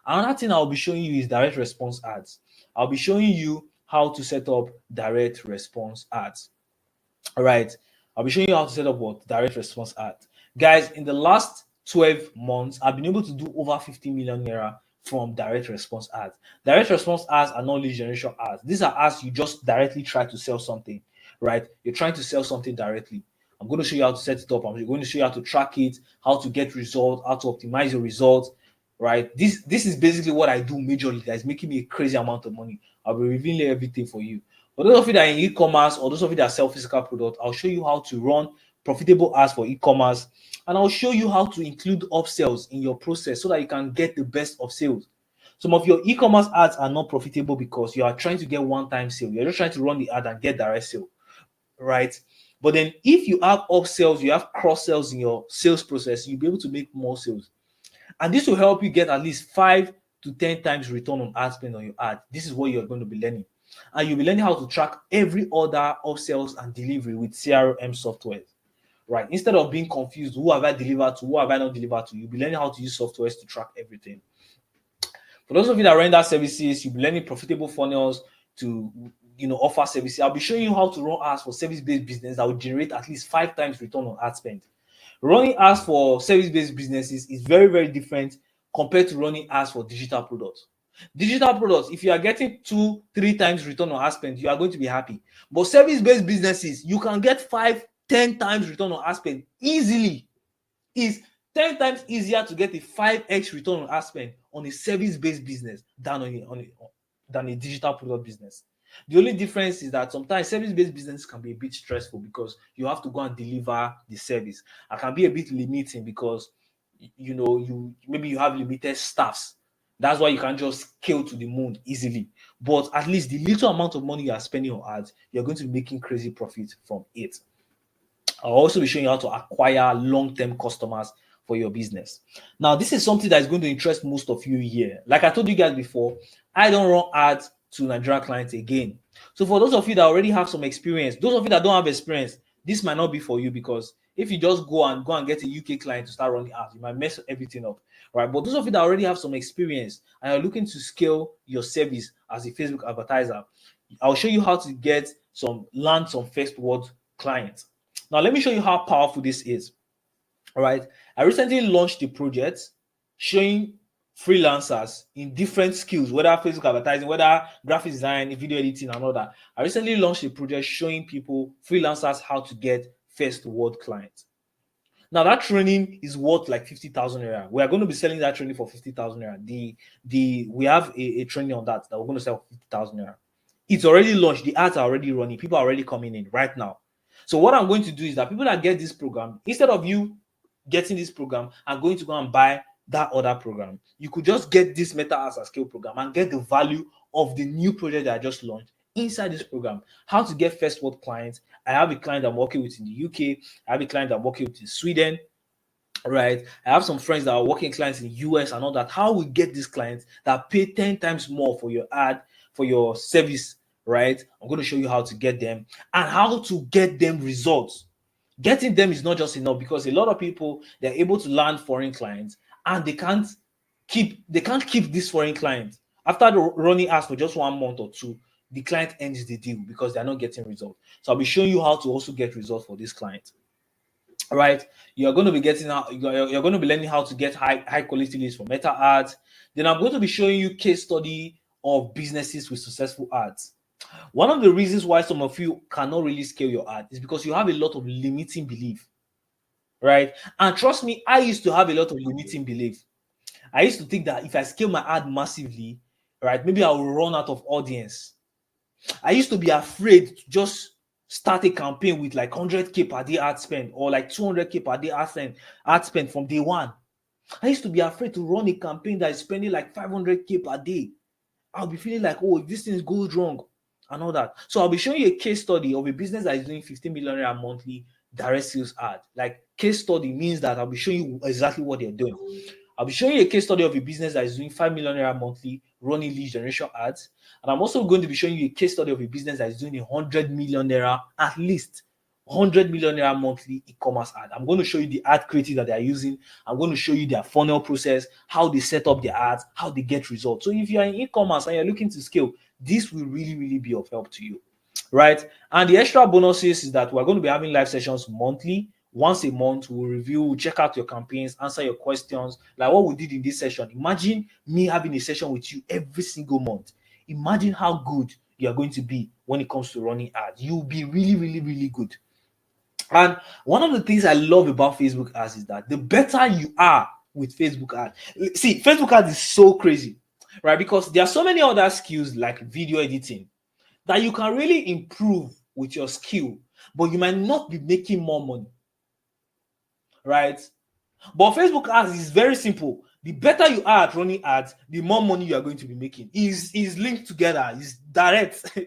Another thing I'll be showing you is direct response ads. I'll be showing you how to set up direct response ads. All right. I'll be showing you how to set up what? Direct response ads. Guys, in the last 12 months, I've been able to do over 50 million naira from direct response ads. Direct response ads are not lead generation ads. These are ads you just directly try to sell something, right? You're trying to sell something directly. I'm going to show you how to set it up. I'm going to show you how to track it, how to get results, how to optimize your results, right? This is basically what I do majorly. That is making me a crazy amount of money. I'll be revealing everything for you. For those of you that are in e-commerce or those of you that sell physical products, I'll show you how to run profitable ads for e-commerce, and I'll show you how to include upsells in your process so that you can get the best of sales. Some of your e-commerce ads are not profitable because you are trying to get one-time sale. You're just trying to run the ad and get direct sale, right? But then if you have upsells, you have cross-sells in your sales process, you'll be able to make more sales. And this will help you get at least 5 to 10 times return on ad spend on your ad. This is what you're going to be learning. And you'll be learning how to track every order, upsells, and delivery with CRM software, right? Instead of being confused, who have I delivered to, who have I not delivered to, you'll be learning how to use softwares to track everything. For those of you that render services, you'll be learning profitable funnels to offer services. I'll be showing you how to run ads for service-based business that will generate at least 5 times return on ad spend. Running ads for service-based businesses is very, very different compared to running ads for digital products. Digital products, if you are getting 2-3 times return on ad spend, you are going to be happy. But service-based businesses, you can get 5-10 times return on ad spend easily. It's 10 times easier to get a 5x return on ad spend on a service-based business than than a digital product business. The only difference is that sometimes service-based business can be a bit stressful because you have to go and deliver the service. It can be a bit limiting because maybe you have limited staffs. That's why you can't just scale to the moon easily. But at least the little amount of money you are spending on ads, you're going to be making crazy profit from it. I'll also be showing you how to acquire long-term customers for your business. Now, this is something that is going to interest most of you here. Like I told you guys before, I don't run ads to Nigerian clients again. So for those of you that already have some experience, those of you that don't have experience, this might not be for you, because if you just go and get a UK client to start running ads, you might mess everything up, right? But those of you that already have some experience and are looking to scale your service as a Facebook advertiser, I'll show you how to land some first word clients. Now, let me show you how powerful this is. All right. I recently launched a project showing freelancers in different skills, whether Facebook advertising, whether graphic design, video editing, and all that. I recently launched a project showing people, freelancers, how to get first world clients. Now that training is worth like 50,000 naira. We are going to be selling that training for 50,000 naira. We have a training on that we're going to sell for 50,000 naira. It's already launched. The ads are already running. People are already coming in right now. So what I'm going to do is that people that get this program, instead of you getting this program and going to go and buy that other program, you could just get this Meta Ads at Scale program and get the value of the new project that I just launched inside this program. How to get first world clients. I have a client I'm working with in the UK. I have a client I'm working with in Sweden. Right. I have some friends that are working clients in the US and all that. How we get these clients that pay 10 times more for your ad, for your service, right? I'm going to show you how to get them and how to get them results. Getting them is not just enough, because a lot of people, they're able to land foreign clients and they can't keep this foreign client. After the running ads for just 1 month or two, the client ends the deal because they're not getting results. So I'll be showing you how to also get results for this client. All right, you're going to be getting out, you're going to be learning how to get high quality leads for Meta ads. Then I'm going to be showing you case study of businesses with successful ads. One of the reasons why some of you cannot really scale your ad is because you have a lot of limiting belief, right? And trust me, I used to have a lot of limiting belief. I used to think that if I scale my ad massively, right, maybe I will run out of audience. I used to be afraid to just start a campaign with like 100K per day ad spend or like 200K per day ad spend from day one. I used to be afraid to run a campaign that is spending like 500K per day. I'll be feeling like, oh, if this thing goes wrong and all that. So I'll be showing you a case study of a business that is doing 15 million naira monthly direct sales ad. Like, case study means that I'll be showing you exactly what they're doing. I'll be showing you a case study of a business that is doing 5 million naira monthly running lead generation ads. And I'm also going to be showing you a case study of a business that is doing 100 million naira, at least 100 million naira monthly e-commerce ad. I'm going to show you the ad creative that they are using. I'm going to show you their funnel process, how they set up their ads, how they get results. So if you're in e-commerce and you're looking to scale, this will really, really be of help to you, right? And the extra bonuses is that we're going to be having live sessions monthly. Once a month, we'll review, we'll check out your campaigns, answer your questions, like what we did in this session. Imagine me having a session with you every single month. Imagine how good you're going to be when it comes to running ads. You'll be really, really, really good. And one of the things I love about Facebook ads is that the better you are with Facebook ads, see, Facebook ads is so crazy, right? Because there are so many other skills like video editing that you can really improve with your skill, but you might not be making more money, right? But Facebook ads is very simple. The better you are at running ads, the more money you are going to be making. Is linked together, is direct.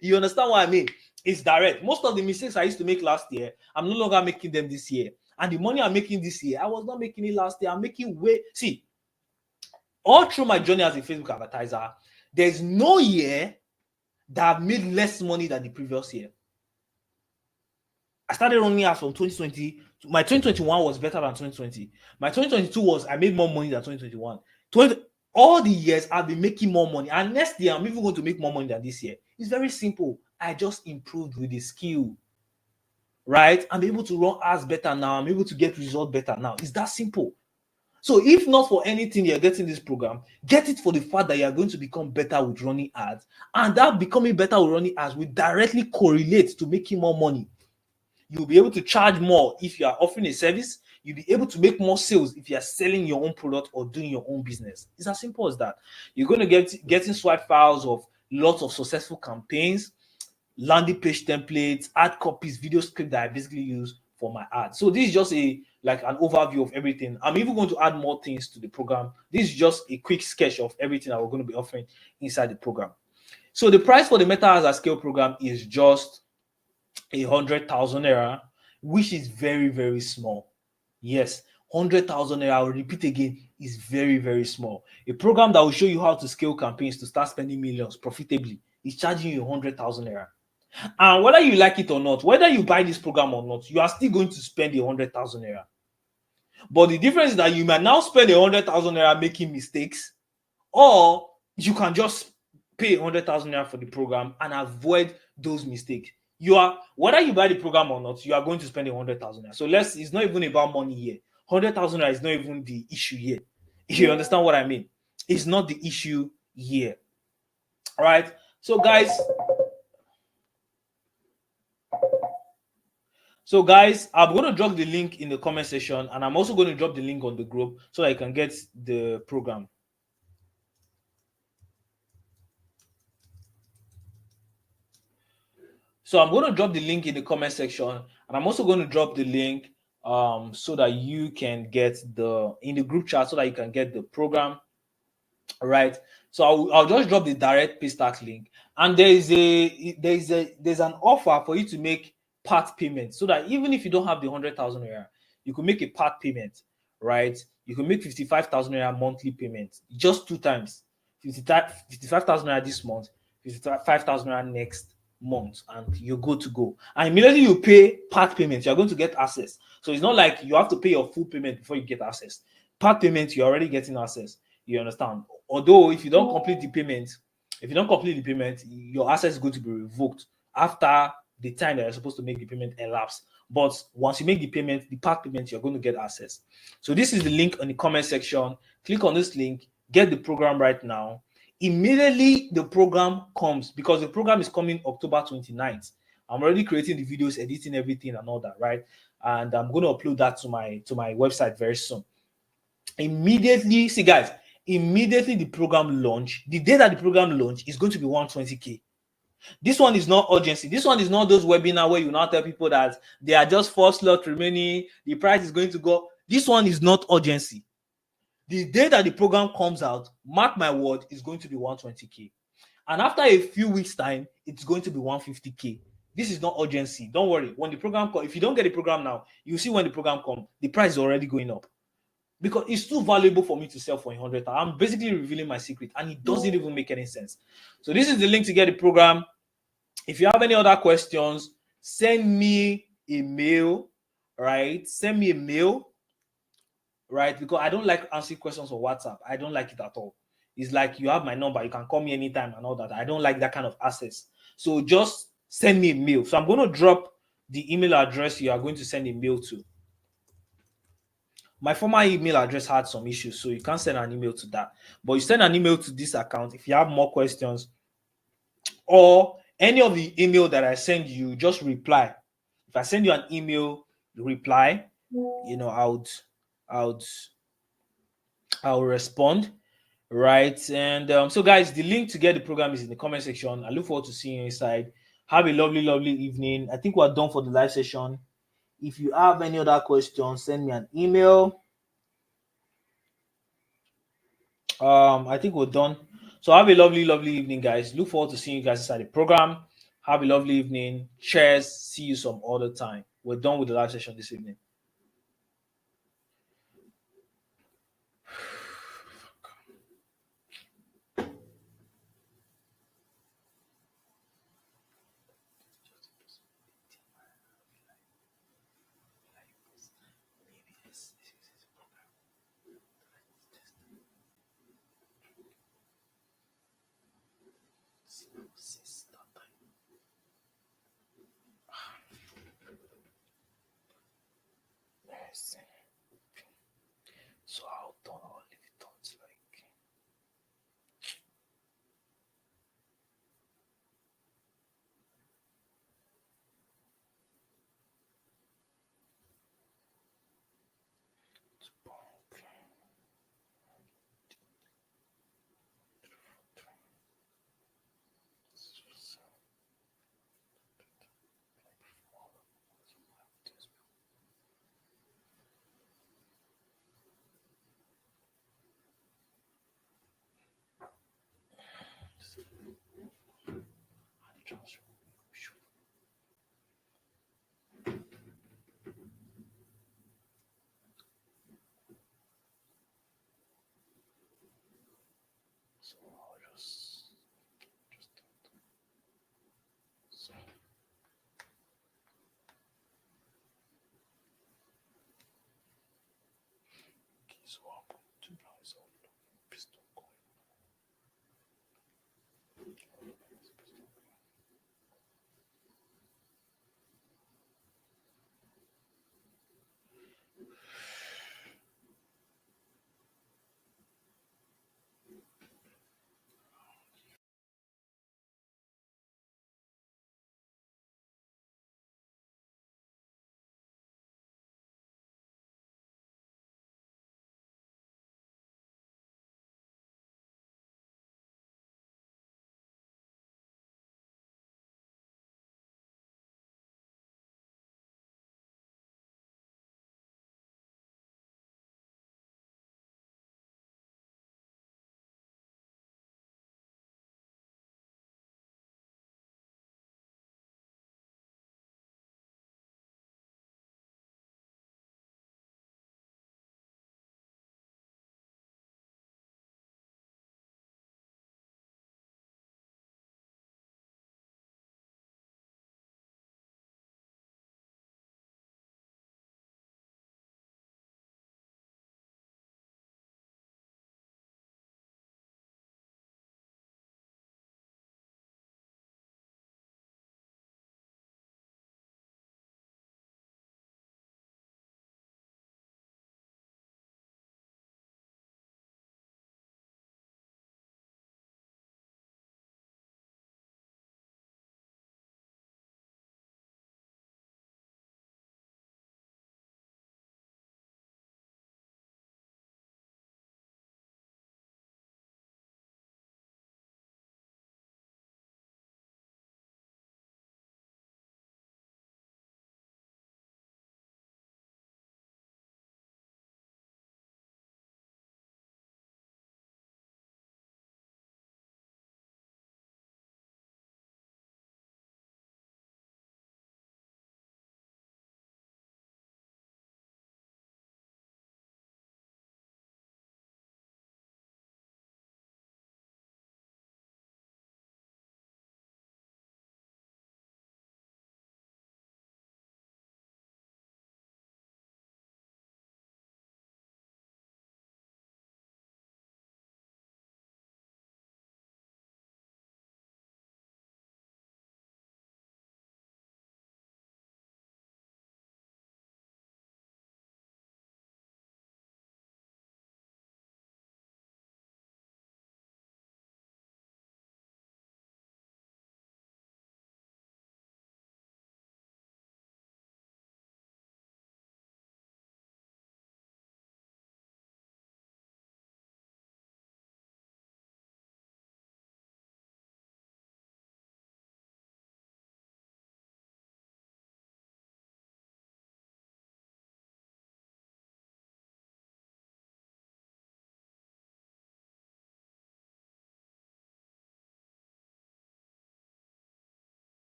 You understand what I mean? It's direct. Most of the mistakes I used to make last year, I'm no longer making them this year. And the money I'm making this year, I was not making it last year. I'm making way. See, all through my journey as a Facebook advertiser, there's no year that I've made less money than the previous year. I started running ads from 2020. My 2021 was better than 2020. My 2022 was, I made more money than 2021. All the years I've been making more money. And next year, I'm even going to make more money than this year. It's very simple. I just improved with the skill, right? I'm able to run ads better now. I'm able to get results better now. It's that simple. So if not for anything you're getting this program, get it for the fact that you're going to become better with running ads. And that becoming better with running ads will directly correlate to making more money. You'll be able to charge more if you are offering a service. You'll be able to make more sales if you are selling your own product or doing your own business. It's as simple as that. You're going to getting swipe files of lots of successful campaigns, landing page templates, ad copies, video script that I basically use for my ads. So this is just an overview of everything. I'm even going to add more things to the program. This is just a quick sketch of everything that we're going to be offering inside the program. So the price for the Meta Ads at Scale program is just 100,000 naira, which is very, very small. Yes, 100,000 naira, I'll repeat again, is very, very small. A program that will show you how to scale campaigns to start spending millions profitably is charging you 100,000 naira. And whether you like it or not, whether you buy this program or not, you are still going to spend 100,000 naira. But the difference is that you might now spend 100,000 naira making mistakes, or you can just pay 100,000 naira for the program and avoid those mistakes. Whether you buy the program or not, you are going to spend 100,000 naira. So it's not even about money here. 100,000 naira is not even the issue here. If you understand what I mean, it's not the issue here. All right. So guys, I'm going to drop the link in the comment section, and I'm also going to drop the link on the group so that you can get the program. So I'm going to drop the link in the comment section, and I'm also going to drop the link so that you can get in the group chat so that you can get the program. All right. So I'll just drop the direct paystack link, and there's an offer for you to make part payment, so that even if you don't have the 100,000 naira, you can make a part payment, right? You can make 55,000 naira monthly payment just 2 times, 55,000 naira this month, 55,000 naira next month, and you're good to go. And immediately you pay part payment, you're going to get access. So it's not like you have to pay your full payment before you get access. Part payment, you're already getting access. You understand? Although if you don't complete the payment, your access is going to be revoked after the time that you're supposed to make the payment elapse. But once you make the payment, the part payment, you're going to get access. So this is the link in the comment section. Click on this link, get the program right now. Immediately the program comes, because the program is coming October 29th. I'm already creating the videos, editing everything and all that, right? And I'm going to upload that to my website very soon. Immediately, see guys, immediately the program launch, the day that the program launch is going to be 120k. This one is not urgency. This one is not those webinar where you now tell people that there are just 4 slots remaining, the price is going to go. This one is not urgency. The day that the program comes out, mark my word, is going to be 120k. And after a few weeks time, it's going to be 150k. This is not urgency. Don't worry. When the program comes, if you don't get the program now, you see when the program comes, the price is already going up. Because it's too valuable for me to sell for 100,000. I'm basically revealing my secret, and it doesn't even make any sense. So this is the link to get the program. If you have any other questions, send me a mail, right? Send me a mail, right? Because I don't like answering questions on WhatsApp. I don't like it at all. It's like you have my number, you can call me anytime and all that. I don't like that kind of access. So just send me a mail. So I'm going to drop the email address you are going to send a mail to. My former email address had some issues, so you can't send an email to that. But you send an email to this account if you have more questions, or any of the email that I send you, just reply. If I send you an email, reply. You know, I'll respond, right? And so, guys, the link to get the program is in the comment section. I look forward to seeing you inside. Have a lovely, lovely evening. I think we're done for the live session. If you have any other questions, send me an email. I think we're done. So have a lovely, lovely evening, guys. Look forward to seeing you guys inside the program. Have a lovely evening. Cheers. See you some other time. We're done with the live session this evening. So I'll leave it on to like. So